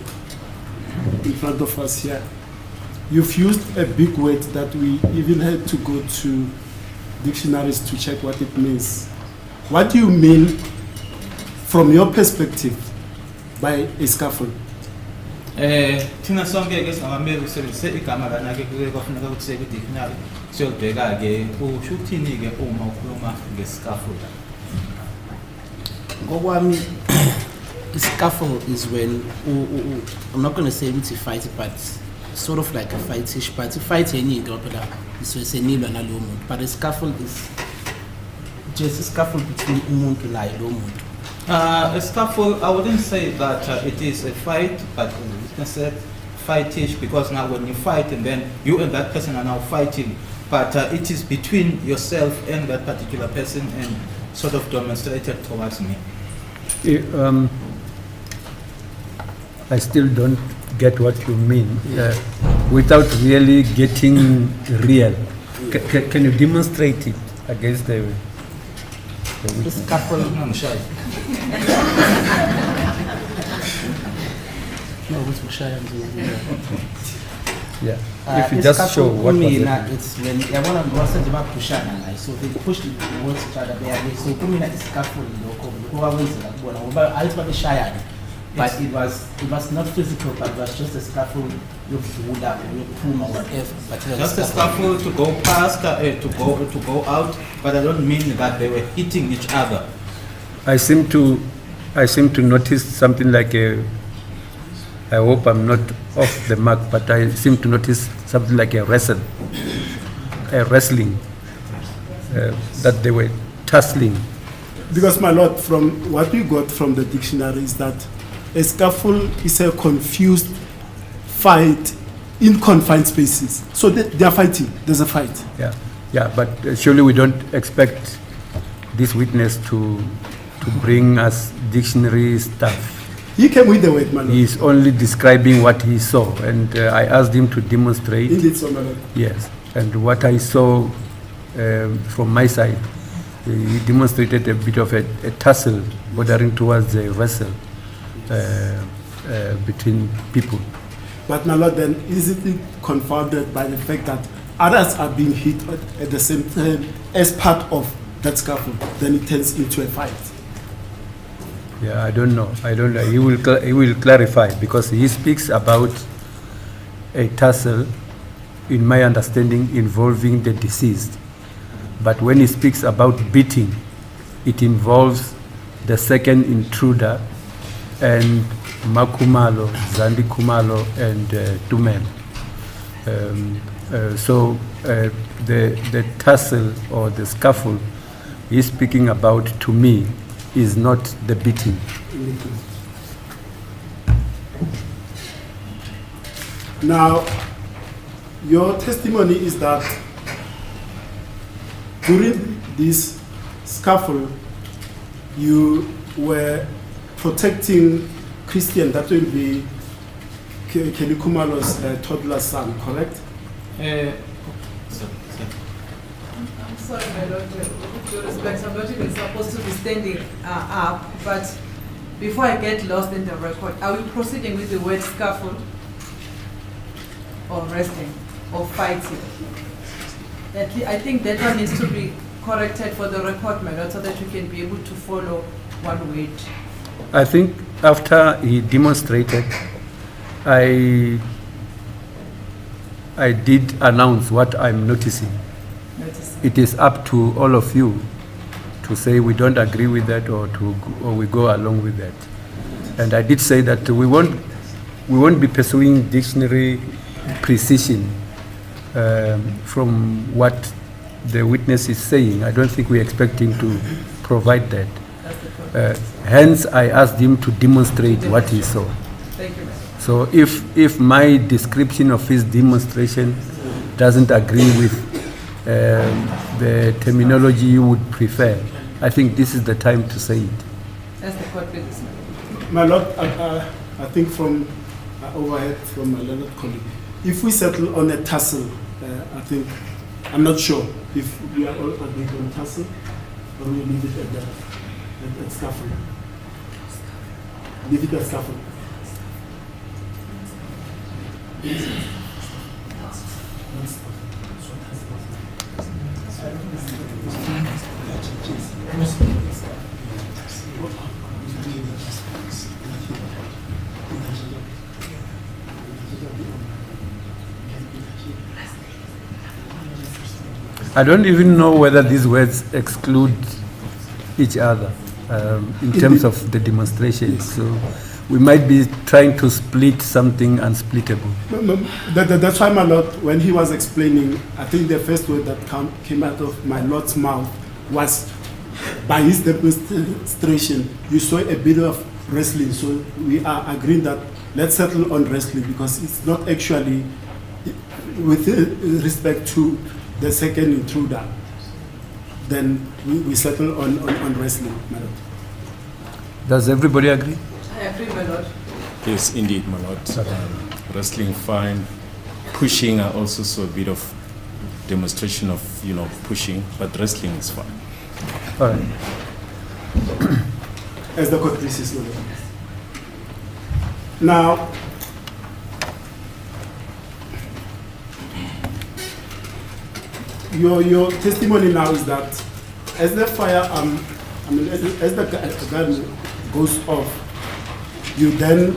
in front of us here, you've used a big word that we even had to go to dictionaries to check what it means. What do you mean, from your perspective, by a scuffle? Thina sonke ke singamameli usebenzise igama lana ke kufanele ukuthi sekudictionary siyobheka ke usho ukuthini ke uma ukhuluma ngescuffle. Ngokwami, scuffle is when I'm not going to say it's a fight, but sort of like a fightish. But a fight any is a nilo na lomo. But a scuffle is just a scuffle between umuntu and lomo. A scuffle, I wouldn't say that it is a fight, but you can say fightish because now when you fight and then you and that person are now fighting, but it is between yourself and that particular person and sort of demonstrated towards me. I still don't get what you mean without really getting real. Can you demonstrate it against the Scuffle. I'm shy. No, what's shy? Yeah. If you just show what was it. It's when everyone goes to the pushana, so they push it towards each other. So kumina is scuffle but it was not physical, but it was just a scuffle with Yehudah, with whom or whatever. But it was Just a scuffle to go past, to go out, but I don't mean that they were hitting each other. I seem to notice something like a I hope I'm not off the mark, but I seem to notice something like a wrestling, that they were tussling. Because, my lord, from what we got from the dictionary is that a scuffle is a confused fight in confined spaces. So they are fighting. There's a fight. Yeah, but surely we don't expect this witness to bring us dictionary stuff. He came with the word, my lord. He's only describing what he saw, and I asked him to demonstrate. Indeed, so, my lord. Yes, and what I saw from my side, he demonstrated a bit of a tussle bordering towards a wrestle between people. But, my lord, then isn't it confounded by the fact that others are being hit at the same time as part of that scuffle? Then it turns into a fight. Yeah, I don't know. He will clarify, because he speaks about a tussle, in my understanding, involving the deceased. But when he speaks about beating, it involves the second intruder and Makumalo, Zandi Kumalo, and Tumel. So the tussle or the scuffle he's speaking about, to me, is not the beating. Now, your testimony is that during this scuffle, you were protecting Christian, that will be Kelly Kumalo's toddler son, correct? I'm sorry, my lord, with due respect, I'm not even supposed to be standing up, but before I get lost in the record, are we proceeding with the word scuffle or wrestling or fighting? I think that one needs to be corrected for the record, my lord, so that you can be able to follow one word. I think after he demonstrated, I did announce what I'm noticing. It is up to all of you to say we don't agree with that, or we go along with that. And I did say that we won't be pursuing dictionary precision from what the witness is saying. I don't think we expect him to provide that. Hence, I asked him to demonstrate what he saw. Thank you. So if my description of his demonstration doesn't agree with the terminology you would prefer, I think this is the time to say it. That's the court business. My lord, I think from overhead from my learned colleague, if we settle on a tussle, I think, I'm not sure if we are all agreed on tussle, or we leave it at the scuffle. Leave it at scuffle. I don't even know whether these words exclude each other in terms of the demonstration. So we might be trying to split something unsplittable. That's why, my lord, when he was explaining, I think the first word that came out of my lord's mouth was, by his demonstration, you saw a bit of wrestling. So we are agreeing that let's settle on wrestling, because it's not actually with respect to the second intruder. Then we settle on wrestling, my lord. Does everybody agree? I agree, my lord. Yes, indeed, my lord. Wrestling, fine. Pushing, I also saw a bit of demonstration of, pushing, but wrestling is fine. All right. As the court pleases, my lord. Now, your testimony now is that as the firearm, as the gun goes off, you then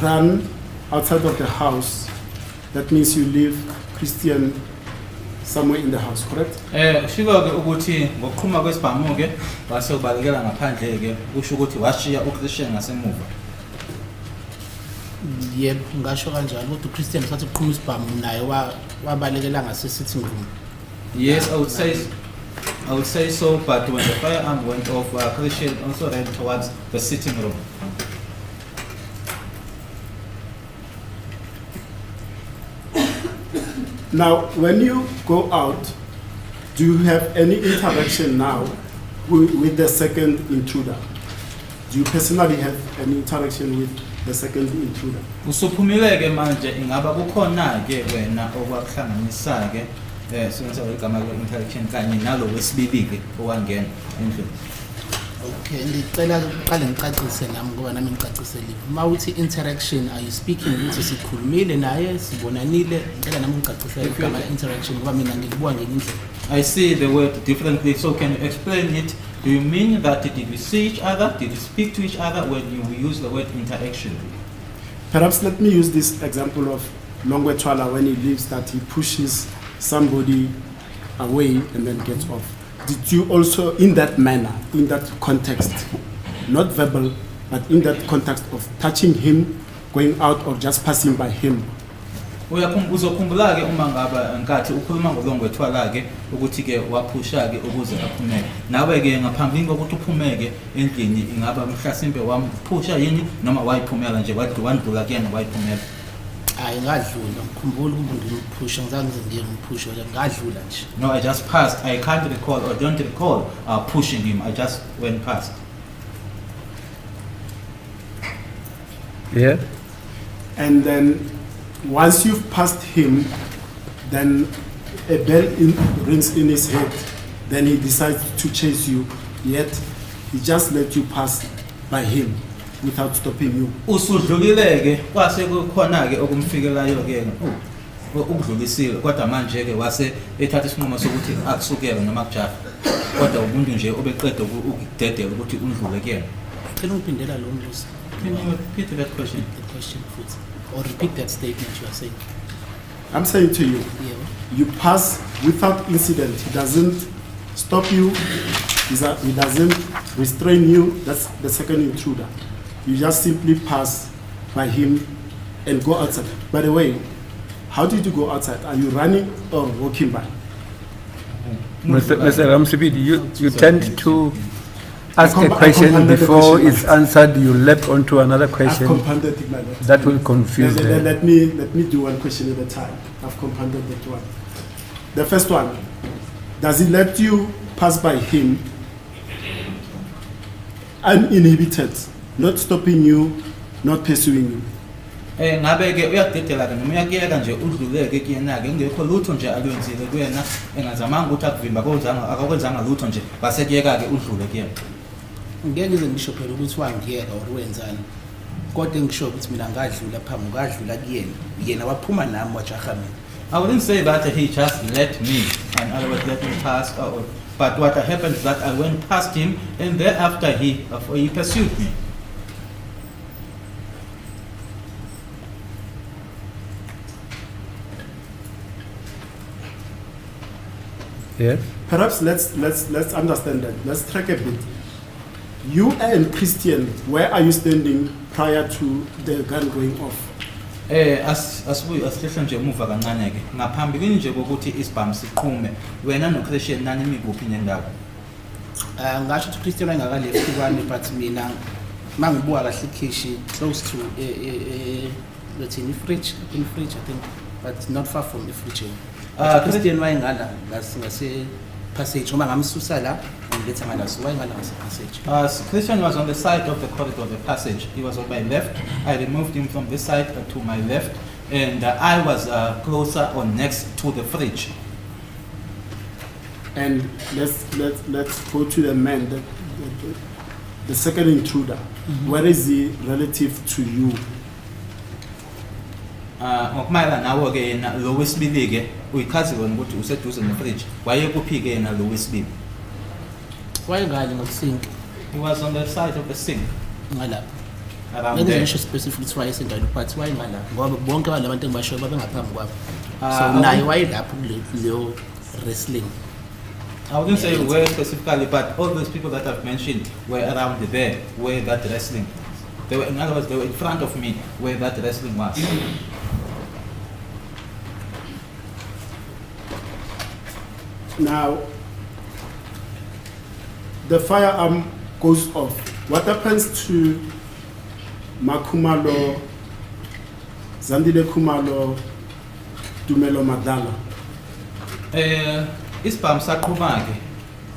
run outside of the house. That means you leave Christian somewhere in the house, correct? Shiko-ke ukuthi ngokuqhuma kwesibhamu-ke wase ubalekela ngaphandle-ke kusho ukuthi washiya uChristian ngasemuva. Yebo, ngasho kanjalo ukuthi uChristian uthatha uqhuma isibhamu naye wabalekela ngase-sitting room. Yes, I would say so, but when the firearm went off, Christian also ran towards the sitting room. Now, when you go out, do you have any interaction now with the second intruder? Do you personally have any interaction with the second intruder? Usuphumileke manje ingaba kukhona ke wena okwakuhlanganisa ke senza igama le interaction kanye nalo wesibili ke owangena endlini. Okay, ngicela uqale ngicacise nami ngoba nami ngicacisele. Mawuthi interaction, are you speaking ukuthi sikhulumile naye sibonanile? Ngicela nami ngicacisele igama la interaction ngoba mina ngikubuka ngenye indlela. I see the word differently, so can you explain it? Do you mean that did we see each other? Did we speak to each other when you use the word interaction? Perhaps let me use this example of Longwe Thwala when he leaves, that he pushes somebody away and then gets off. Did you also, in that manner, in that context, not verbal, but in that context of touching him, going out, or just passing by him? Uzokhumbula ke uma ngaba nkathi ukhuluma ngolongwe Thwala ke ukuthi ke waphusha ke ukuze aphumeke. Nawe ke ngaphambi kokuthi uphumeke endlini ingaba mhlasimbe wamphusha yini noma wayiphumela nje wathi wandlula kuyena wayiphumela? Hayi ngadlula, ngikhumbula ukuthi ngiphusha ngizange ngize ngimphusha ngadlula nje. No, I just passed. I can't recall or don't recall pushing him. I just went past. Yeah. And then once you've passed him, then a bell rings in his head. Then he decides to chase you, yet he just let you pass by him without stopping you. Usudlulile ke kwase kukhona ke okumfikelayo ke ukudlulisile kodwa manje ke wase ethatha isinqumo sokuthi akusukele noma kujaha. Kodwa umuntu nje obeqeda ukudedela ukuthi undlule kuyena. Can you repeat that long list? Can you repeat that question? The question, please. Or repeat that statement you are saying. I'm saying to you, Yeah. you pass without incident. He doesn't stop you. He doesn't restrain you. That's the second intruder. You just simply pass by him and go outside. By the way, how did you go outside? Are you running or walking by? Mr. Ramsipidi, you tend to ask a I question compounded the before question. it's answered, you leap onto another I've question. compounded it, my lord. That will confuse them. Let me do one question at a time. I've compounded that one. The first one, does he let you pass by him uninhibited, not stopping you, not pursuing you? Ngabe ke uyadedela ke noma uyakuyeka nje udluleke kuyena ke ngekho lutho nje alwenzile kuyena engazamanga ukuthi akuvimba akakwenzanga lutho nje base kuyeka ke udlule kuyena. Ngeke ngize ngisho phela ukuthi wangiyeka or wenzani. Kodwa ngisho ukuthi mina ngadlula phambi ngadlula kuyena. Yena waphuma nami wajaha mina. I wouldn't say that he just let me and otherwise let me pass but what happened is that I went past him and thereafter he pursued me. Yes. Perhaps let's understand that. Let's track a bit. You and Christian, where are you standing prior to the gun going off? Asihlehla nje umuva kancane ke ngaphambi nje kokuthi isibhamu siqhume wena no Christian nani mikuphi nendawo. Ngasho ukuthi Christian wayengakalefi kwami but mina mangibuka kahle ikhishi close to let's say in fridge I think, but not far from the fridge. Christian wayengala ngase passage uma ngamsusa la ngiletha ngala so wayengala ngase passage. Christian was on the side of the corridor of the passage. He was on my left. I removed him from this side to my left, and I was closer or next to the fridge. And let's go to the man, the second intruder. Mm-hmm. Where is he relative to you? Ngokumayela nawo ke yena lo wesibili ke uyikhazi wona ukuthi useduze ne-fridge wayekuphi ke yena lo wesibili. Wayengali ngokusinki. He was on the side of the sink. Ngala. Around Ngeke there. ngisho specifically ukuthi wayesendaweni but wayengala ngoba bonke abantu engibasho babengaphambi kwabo. Ah, So okay. naye wayelapho kuleyo wrestling. I wouldn't say where specifically, but all those people that I've mentioned were around there, where that wrestling. They were, in other words, they were in front of me where that wrestling was. Now, the firearm goes off. What happens to Makumalo, Zandile Kumalo, Tumelo Madala? Isibhamu saqhuma-ke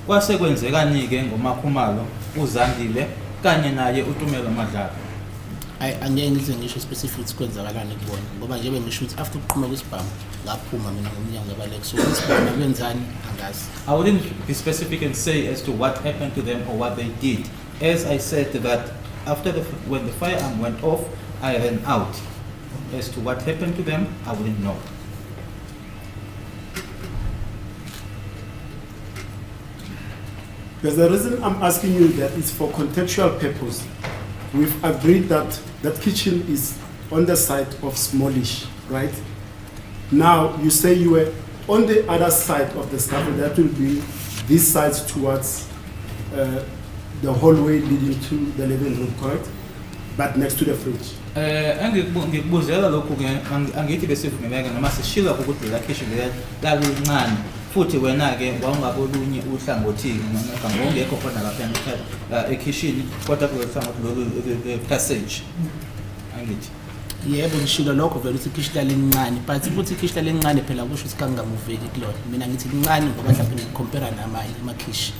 kwase kwenzekani-ke ngoMakhumalo uZandile kanye naye uTumelo Madlala. Angeke ngize ngisho specific ukuthi kwenzakalani kubona ngoba nje bengisho ukuthi after ukuqhuma kwesibhamu ngaphuma mina ngomnyango kaBalek so isibhamu kwenzani angazi. I wouldn't be specific and say as to what happened to them or what they did. As I said that after when the firearm went off, I ran out. As to what happened to them, I wouldn't know. Because the reason I'm asking you that is for contextual purpose. We've agreed that that kitchen is on the side of Smallish, right? Now you say you were on the other side of the Scuffle. That will be this side towards the hallway leading to the living room, correct? But next to the fridge. Ngikubuzela lokhu-ke angithi besivumeleke noma sishilo ukuthi la kitchen lalincane futhi wena-ke wawungakolunye uhlangothi noma ngongekho khona lapha ekhishini kodwa kuhlangothi lolu passage angithi. Yebo ngishilo lokho vele ukuthi ikhishla lincane but ukuthi ikhishla lincane phela kusho ukuthi kangamuveki kulona mina ngithi lincane ngoba mhlawumbe ngicompare namanye amakhishi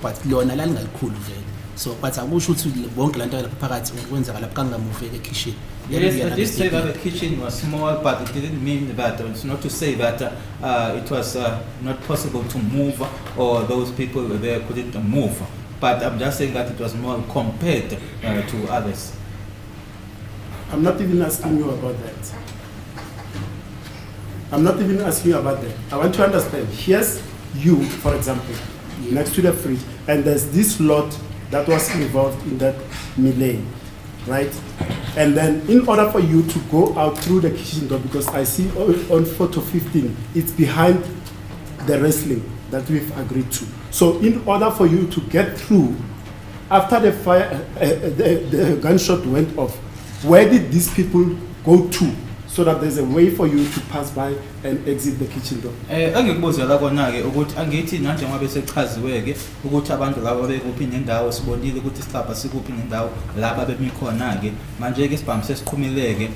but lona lalingalikhulu vele so but akusho ukuthi bonke lanto lapha phakathi kwenzeka lapha kangamuveki ekhishini. Yes, I did say that the kitchen was small, but it didn't mean that. It's not to say that it was not possible to move or those people there couldn't move. But I'm just saying that it was more compared to others. I'm not even asking you about that. I'm not even asking you about that. I want to understand. Here's you, for example, next to the fridge, and there's this lot that was involved in that melee, right? And then in order for you to go out through the kitchen door, because I see on photo 15, it's behind the wrestling that we've agreed to. So in order for you to get through, after the fire, the gunshot went off, where did these people go to? So that there's a way for you to pass by and exit the kitchen door. Angikubuzela kona-ke ukuthi angithi nanjengoba besechaziwe-ke ukuthi abantu laba bekuphi nendawo sibonile ukuthi isihlabha sikuphi nendawo laba bemi khona-ke manje-ke isibhamu sesiqhumile-ke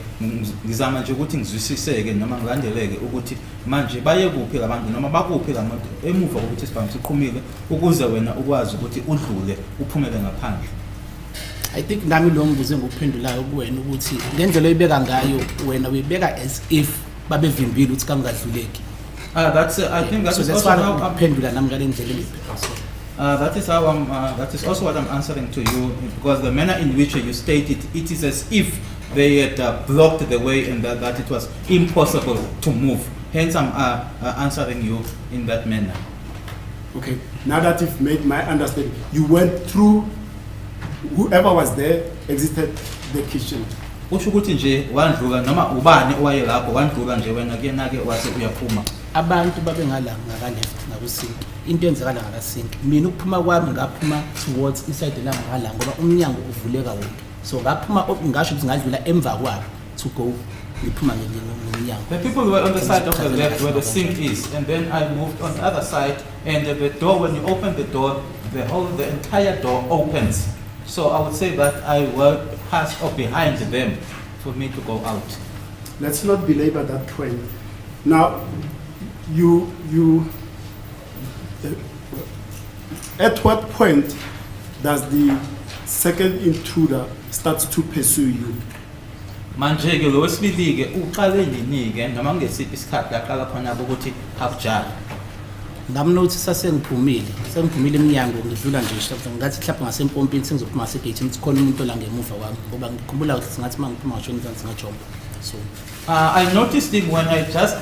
ngizama nje ukuthi ngizwisise-ke noma ngilandeleke ukuthi manje baye kuphi labantu noma bakuphi labantu emuva kokuthi isibhamu siqhumile ukuze wena ukwazi ukuthi udlule uphumele ngaphandle. I think nami lo ngibuze ngokuphendulayo kuwena ukuthi ngendlela oyibeka ngayo wena uyibeka as if babevimbile ukuthi kangadluleki. That's I think that so is that's also why how uphendula nami ngale ndlela that is how that is also what I'm answering to you because the manner in which you state it is as if they had blocked the way and that it was impossible to move. Hence I'm answering you in that manner. Okay, now that you've made my understanding, you went through. Whoever was there exited the kitchen. Usho ukuthi nje wandluka noma ubani owaye lapho wandluka nje wena kuyena-ke wase uyaphuma. Abantu babe ngala ngaka-left ngakusink into yenzekala ngakasink mina ukuphuma kwami ngaphuma towards inside la ngala ngoba umnyango uvuleka wonke so ngaphuma ngasho ukuthi ngadlula emva kwabo to go ngiphuma ngomnyango. The people were on the side of the left where the sink is and then I moved on the other side and the door, when you open the door, the entire door opens. So I would say that I will pass up behind them for me to go out. Let's not belabor that point. Now, at what point does the second intruder start to pursue you? Manje ke lo wesibili ke uqale nini ke noma ngesiphi isikhathi laqala khona ukuthi hakujala. Ngamnothisa sengiphumile eminyango ngidlula nje ngathi mhlawumbe ngasempompini sengizophuma segate ukuthi khona umuntu la ngemuva kwami ngoba ngikhumbula ukuthi singathi mangiphuma ngisho ngizansi ngajomba. So I noticed him when I just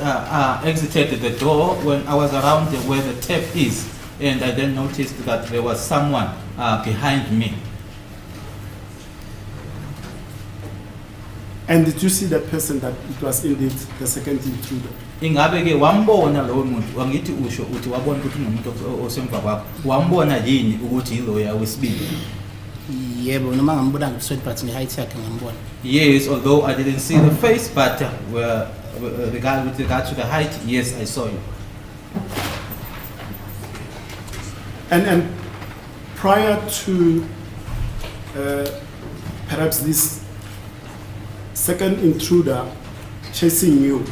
exited the door when I was around where the tap is and I then noticed that there was someone behind me. And did you see that person that it was indeed the second intruder? Ingabe ke wambona lo muntu wangithi usho uthi wabona ukuthi unomuntu osemva kwakho wambona yini ukuthi yiloya wesibili? Yebo, noma ngambona ngibusweni but nge-height yakhe ngambona. Yes, although I didn't see the face, but with regard to the height, yes, I saw you. And prior to perhaps this second intruder chasing you,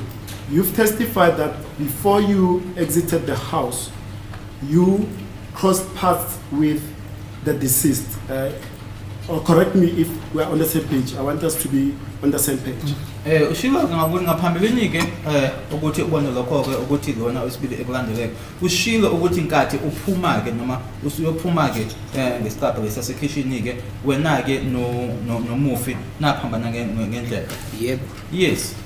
you've testified that before you exited the house, you crossed paths with the deceased. Or correct me if we're on the same page. I want us to be on the same page. Ushilo ngaphambilini ke ukuthi ubone lokho ke ukuthi lona wesibili ekulandeleke. Ushilo ukuthi inkathi uphuma ke noma usuyophuma ke ngesicabha lesasekitchen ke wena ke no Mufi naphambana ngendlela. Yebo. Yes.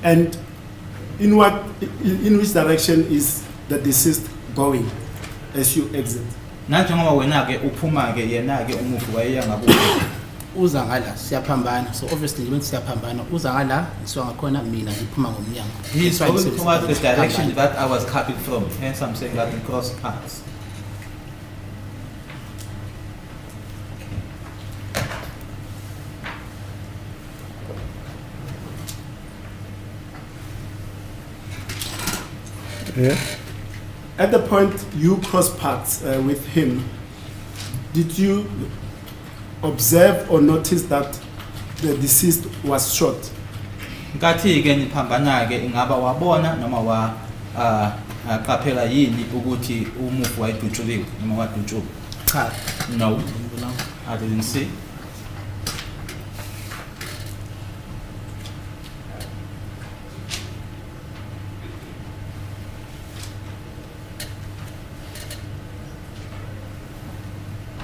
And in which direction is the deceased going as you exit? Nanjengoba wena ke uphuma ke yena ke Umufi wayeya ngakubo. Uza ngala siyaphambana, so obviously ngibe siyaphambana. Uza ngala ngisuka ngakhona mina ngiphuma ngomnyango. He's going towards the direction that I was coming from. Hence I'm saying that we crossed paths. Yeah. At the point you crossed paths with him, did you observe or notice that the deceased was shot? Nkathi ke niphambana ke ingaba wabona noma wa qaphela yini ukuthi Umufi wayedutshuliwe noma wadutshulwa? Cha. No, I didn't see.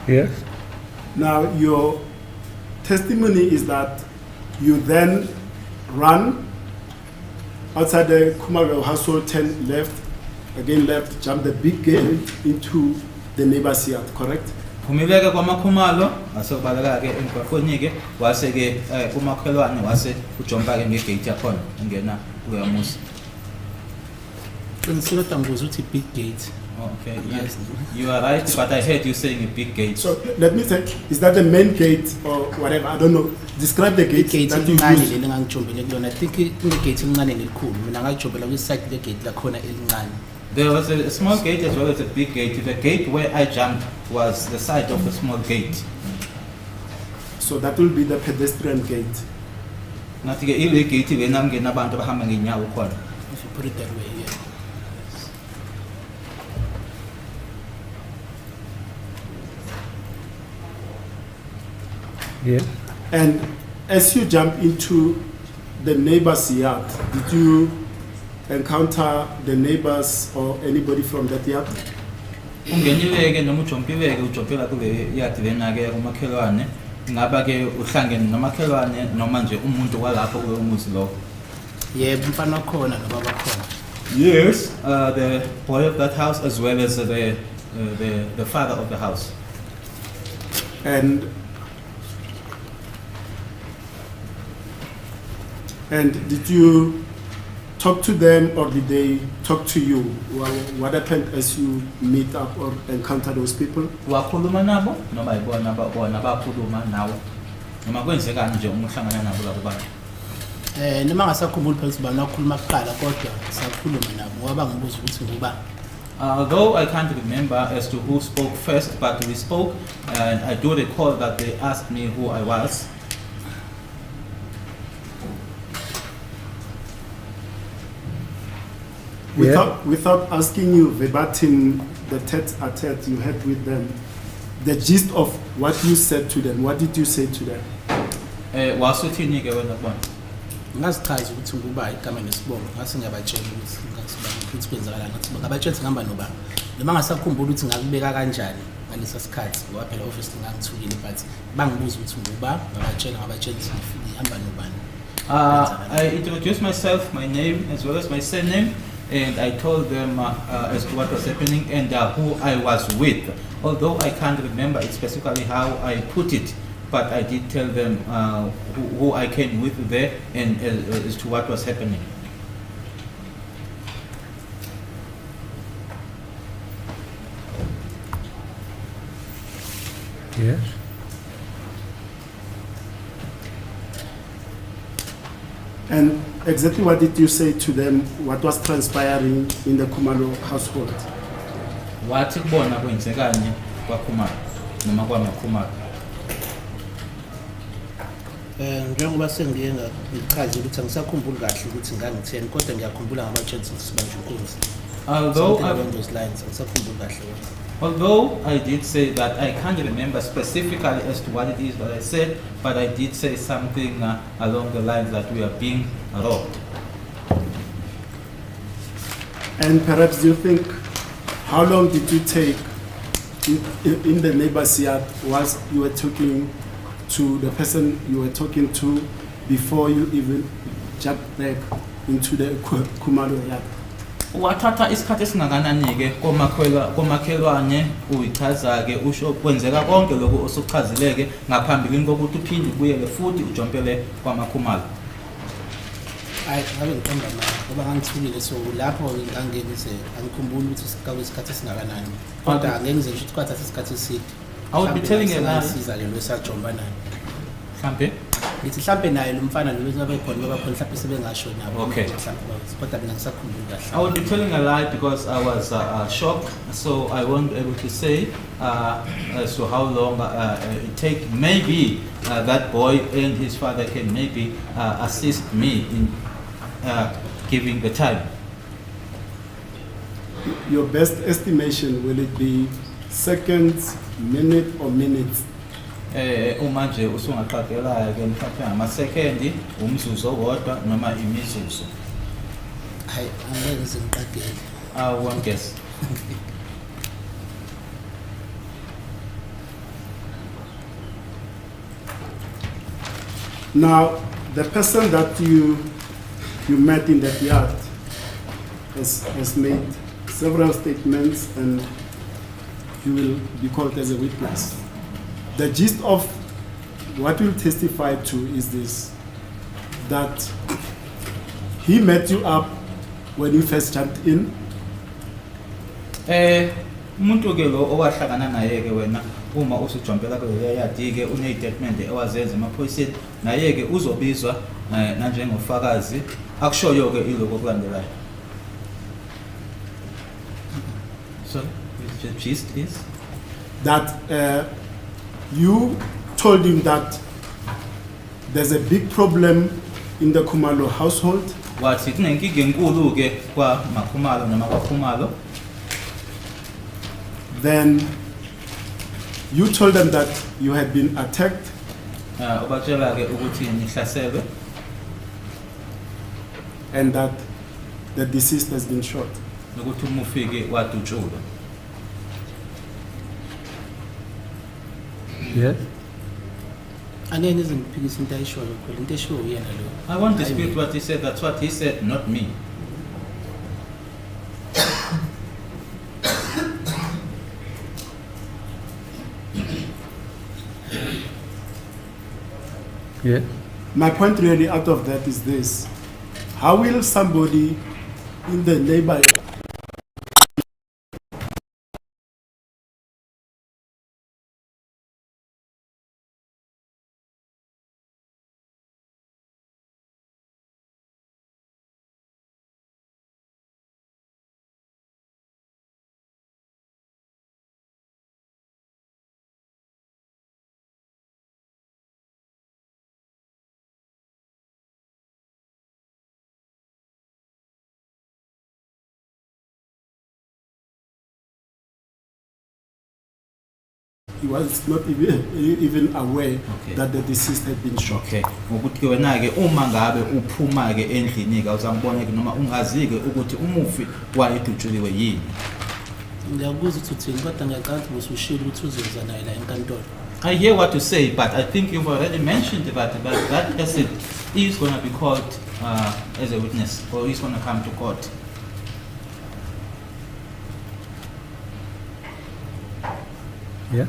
Yes. Now your testimony is that you then run outside the Kumaro household, turn left, again left, jump the big gate into the neighbor's yard, correct? Phumileke kwamakhumalo asobaleka ke emgwaqweni ke wase ke kumakhelwane wase ujompa ke ngegate yakhona ungena kuyamusa. Qiniseka tanguza uthi big gate. Okay, yes. You are right, but I heard you saying a big gate. So let me say, is that the main gate or whatever? I don't know. Describe the gate Gate that you elincane use. leli ngangijombele kulona. I think kune-gate elincane nelikhulu. Mina ngajombela kwi-side le-gate lakhona elincane. There was a small gate as well as a big gate. The gate where I jumped was the side of the small gate. So that will be the pedestrian gate. Ngathi ke ile gate lena ngena abantu abahamba ngenyawo khona. If you put it that way, yeah. Yeah. And as you jump into the neighbor's yard, did you encounter the neighbors or anybody from that yard? Ungenileke noma ujompileke ujompela kule yard lena ke kumakhelwane. Ngaba ke uhlangene namakhelwane noma nje umuntu kwalapho kwemuzi lo. Yebo, umfana wakhona nobaba khona. Yes, the boy of that house as well as the father of the house. And did you talk to them or did they talk to you? What happened as you meet up or encounter those people? Wakhuluma nabo noma ibona bona bakhuluma nawe. Noma kwenzekani nje umhlangana nabo labo bantu. Noma ngasakhumbuli phela bana wakhuluma kuqala kodwa sakhuluma nabo ngoba ngibuza ukuthi ngoba. Though I can't remember as to who spoke first, but we spoke, and I do recall that they asked me who I was. Without asking you verbatim the tete-a-tete you had with them, the gist of what you said to them, what did you say to them? Wasuthini ke wena bona? Ngazichaza ukuthi nguba igama nesibongo ngase ngiyabatshela ukuthi kwenzakalani ngathi ngabatshela ukuthi ngihamba nobani noma ngasakhumbula ukuthi ngakubeka kanjani ngalesa sikhathi ngoba phela office ngangithukile but bangibuza ukuthi nguba ngabatshela ukuthi ngihamba nobani. I introduced myself, my name as well as my surname, and I told them as to what was happening and who I was with. Although I can't remember specifically how I put it, but I did tell them who I came with there and as to what was happening. Yes. And exactly what did you say to them? What was transpiring in the Khumalo household? Wathi kubona kwenzekani kwaKhumalo noma kwamaKhumalo? Njengoba sengiye ngachaza ukuthi angisakhumbuli kahle ukuthi ngangitheni kodwa ngiyakhumbula ngama-chats ukuthi sibanje inkunzi. Along those lines angisakhumbuli kahle. Although I did say that I can't remember specifically as to what it is that I said, but I did say something along the lines that we are being robbed. And perhaps you think, how long did you take in the neighbor's yard whilst you were talking to the person you were talking to before you even jumped back into the Khumalo yard? Wathatha isikhathi esingakanani ke komakhelwane uyichaza ke usho kwenzeka konke lokho osuchazileke ngaphambilini kokuthi uphinde ubuyele futhi ujompele kwamaKhumalo. Hayi ngabe ngiqonda manje ngoba ngangithulile so lapho ngangenize angikhumbuli ukuthi sikhawu isikhathi esingakanani kodwa angeke ngize ngisho ukuthi kwathatha isikhathi eside. I would be telling a lie. Siza ke lo sajomba naye. Mhlambe ngithi mhlambe naye lo mfana lo bekhona mhlawumbe sebengasho nabo Okay. kodwa mina ngisakhumbula kahle. I would be telling a lie because I was shocked, so I won't be able to say as to how long it take. Maybe that boy and his father can maybe assist me in giving the time. Your best estimation, will it be seconds, minute or minutes? Uma nje usungaqagela ke mhlawumbe ngamasekendi, umzuzu owodwa noma imizuzu. Hayi angeke ngize ngiqagele. I won't guess. Now, the person that you met in that yard has made several statements and he will be called as a witness. The gist of what we'll testify to is this, that he met you up when you first jumped in. Umuntu ke lo owahlangana naye ke wena uma usujompela kule yadi ke une statement ewazenza emaphoyiseni naye ke uzobizwa nanjengofakazi akushoyo ke iloko okulandelayo. So the gist is That you told him that there's a big problem in the Khumalo household. wathi kunenkinga enkulu ke kwa maKhumalo noma kwaKhumalo. Then you told them that you had been attacked Ubatshela ke ukuthi nihlaselwe and that the deceased has been shot. nokuthi umufike wadutshulwa. Yes. Angeke ngize ngiphikise into ayishoyo phela into eshoyo uyena lo. I won't dispute what he said. That's what he said, not me. Yes. My point really out of that is this: how will somebody in the neighbor he was not even aware that the deceased had been shot? Okay. Ngokuthi ke wena ke uma ngabe uphuma ke endlini ke uzambona ke noma ungazi ke ukuthi umufi wayedutshuliwe yini. Ngiyakuzwa ukuthi uthini kodwa ngiyacela ukuthi usushilo ukuthi uzoza naye la enkantolo. I hear what you say, but I think you've already mentioned that person is going to be called as a witness, or he's going to come to court. Yeah.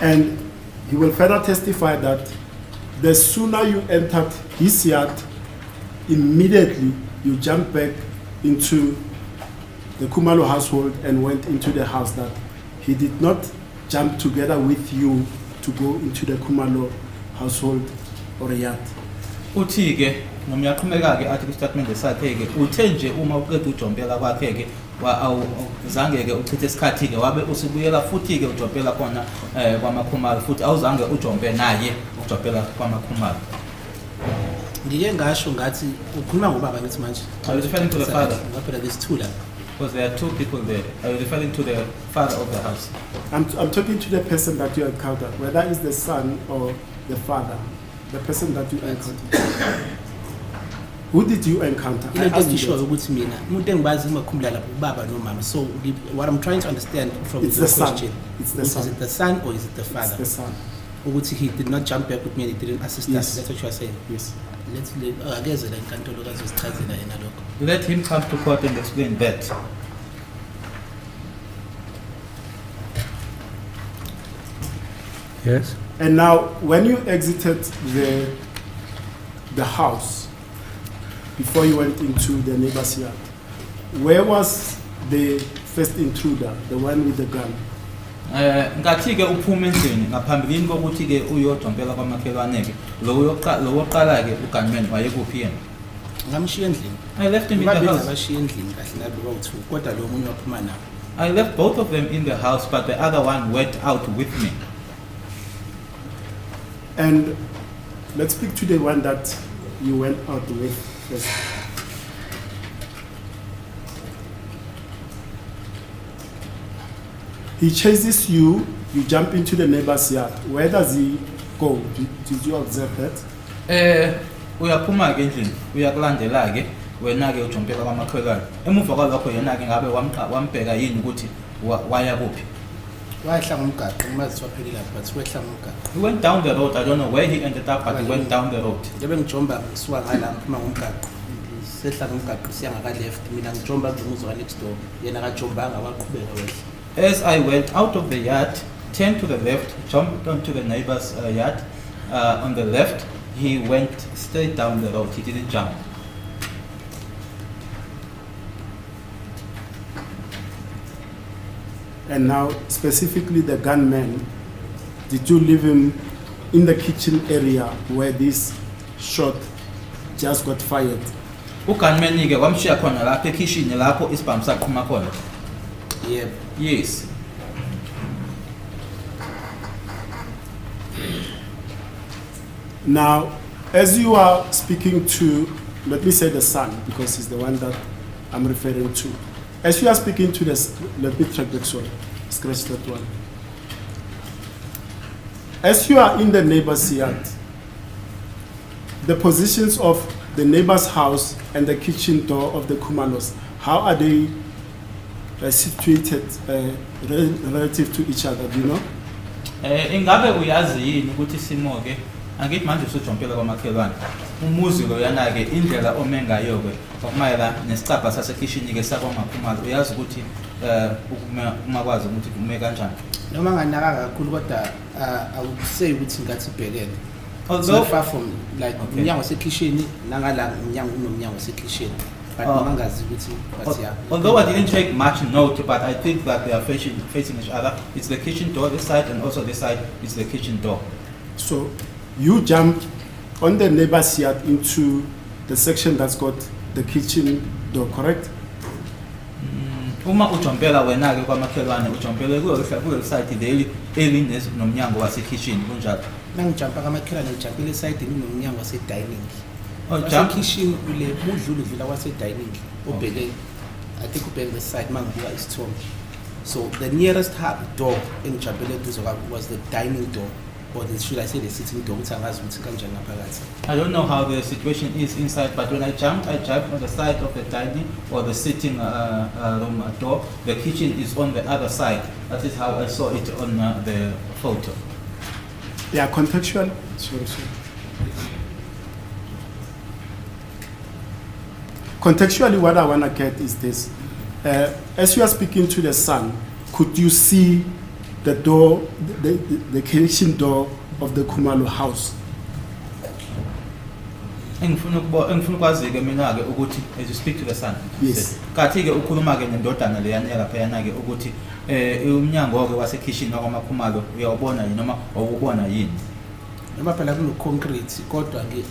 And he will further testify that the sooner you entered his yard, immediately you jumped back into the Khumalo household and went into the house that he did not jump together with you to go into the Khumalo household or yard. Uthi ke noma uyaqhubeka ke athi ku-statement sakhe ke uthe nje uma uqeda ujompela kwakhe ke awuzange ke uchithe isikhathi ke wabe usubuyela futhi ke ujompela khona kwamakhumalo futhi awuzange ujompe naye ujompela kwamakhumalo. Ngike ngasho ngathi ukhuluma ngobaba ngithi manje. Are you referring to the father? Ngapha there's two la. Because there are two people there. Are you referring to the father of the house? I'm talking to the person that you encountered, whether it's the son or the father, the person that you encountered. Who did you encounter? I asked you Sure, that. ukuthi mina umuntu engibazi ngikhumbula lapho ubaba nomama. So what I'm trying to understand from It's your the son. question, It's the is son. it the son or is it the It's father? the son. Ukuthi he did not jump back with me and he didn't assist Yes. us. That's what you are saying. Yes. Let's ageze la inkantolo kazosichazela yena lokho. Let him come to court and explain that. Yes. And now, when you exited the house, before you went into the neighbor's yard, where was the first intruder, the one with the gun? Ngathi ke uphume endlini ngaphambilini kokuthi ke uyojompela kwamakhelwane ke lo woqala ke ugunman wayekuphi yena? Ngamshiya endlini. I left him in the Babili house. ngabashiya endlini kahle ngabe bawu2 kodwa lo munye waphuma nawo. I left both of them in the house, but the other one went out with me. And let's speak to the one that you went out with first. He chases you, you jump into the neighbor's yard. Where does he go? Did you observe that? Uyaphuma ke endlini, uyakulandela ke wena ke ujompela kwamakhelwane. Emuva kwalokho yena ke ngabe wambheka yini ukuthi waya kuphi? Wayehla ngomgaqo umazi waphelile lapha but wehla ngomgaqo. He went down the road. I don't know where he ended up, but he went down the road. Njengoba ngijomba ngisuka ngala ngiphuma ngomgaqo. Sehla ngomgaqo siya ngaka left mina ngijomba ngizwa next door. Yena akajombanga waqhubeka wehla. As I went out of the yard, turned to the left, jumped onto the neighbor's yard. On the left, he went straight down the road. He didn't jump. And now, specifically the gunman, did you leave him in the kitchen area where this shot just got fired? Ugunman ke wamshiya khona lapha ekitchen lapho isibhamu saqhuma khona. Yep. Yes. Now, as you are speaking to, let me say the son, because he's the one that I'm referring to. As you are speaking to this, let me track that, sorry, scratch that one. As you are in the neighbor's yard, the positions of the neighbor's house and the kitchen door of the Khumalos, how are they situated relative to each other, do you know? Ingabe uyazi yini ukuthi simo ke angithi manje usujompela kwamakhelwane umuzi lo yana ke indlela ome ngayo ke okumayela nesicabha sasekitchen ke sakwamakhumalo uyazi ukuthi uma kwazi ukuthi kume kanjani Noma nganaka kakhulu kodwa awukusay ukuthi ngathi ibhekene. Although Far from like umnyango wasekitchen nangala umnyango unomnyango wasekitchen. But mangazi ukuthi but yeah. Although I didn't take much note, but I think that they are facing each other. It's the kitchen door this side, and also this side is the kitchen door. So you jumped on the neighbor's yard into the section that's got the kitchen door, correct? Uma ujompela wena ke kwamakhelwane ujompele kuyo side daily elinesi nomnyango wasekitchen kunjalo. Nangijampa kamakhelwane ngijampile side nomnyango wase dining. Jump Kitchen ule udlula wase dining obheke I think ubheke the side mangibuka isithombe. So the nearest door engijampele duze was the dining door, or should I say the sitting door ukuthi angazi ukuthi kanjani ngaphakathi. I don't know how the situation is inside, but when I jumped on the side of the dining or the sitting room door. The kitchen is on the other side. That is how I saw it on the photo. Yeah, contextual. Sorry. Contextually, what I want to get is this. As you are speaking to the son, could you see the door, the kitchen door of the Khumalo house? Engifuna ukwazi ke mina ke ukuthi as you speak to the son. Yes. Kathi ke ukhuluma ke nendodana leyana lapha yana ke ukuthi umnyango ke wasekhishini wakwaMakhumalo uyawubona yini noma awubona yini? Noma phela kuno concrete kodwa ke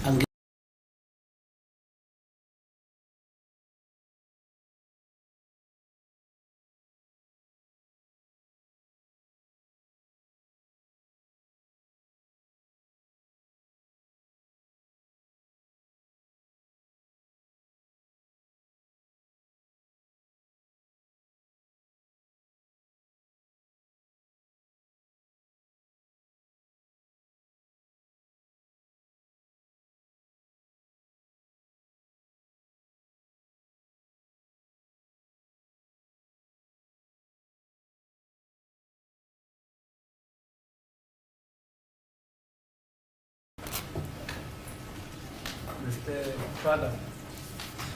Mr. Thwala,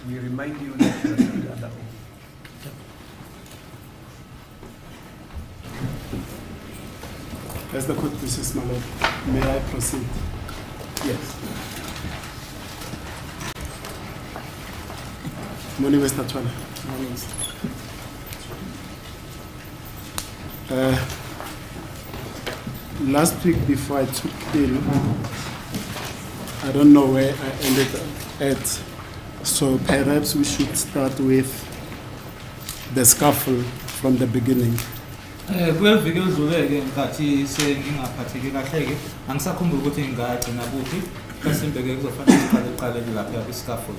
we remind you that you are still under oath. As the court wishes, my lord, may I proceed? Yes. Morning, Mr. Thwala. Last week before I took ill, I don't know where I ended up at, so perhaps we should start with the scuffle from the beginning. Kuleli viki elidluleke ngathi sengingaphatheki kahle-ke angisakhumbuli ukuthi ngingagcina kuphi mhlawumbe-ke kuzofanele siqale lapha kwi-scuffle.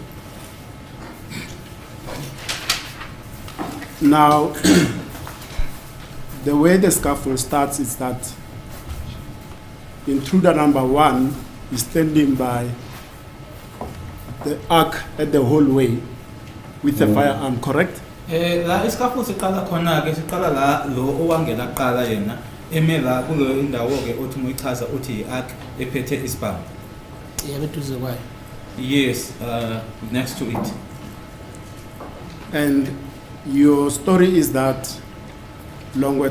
Now, the way the scuffle starts is that intruder number 1 is standing by the arc at the hallway with a firearm, correct? La iscuffle siqala khona-ke siqala la lo owangena kuqala yena eme la kulo indawo-ke othi muyichaza uthi yi-arc ephethe isibhamu. yabeduze kwayo. Yes, next to it. And your story is that Longwe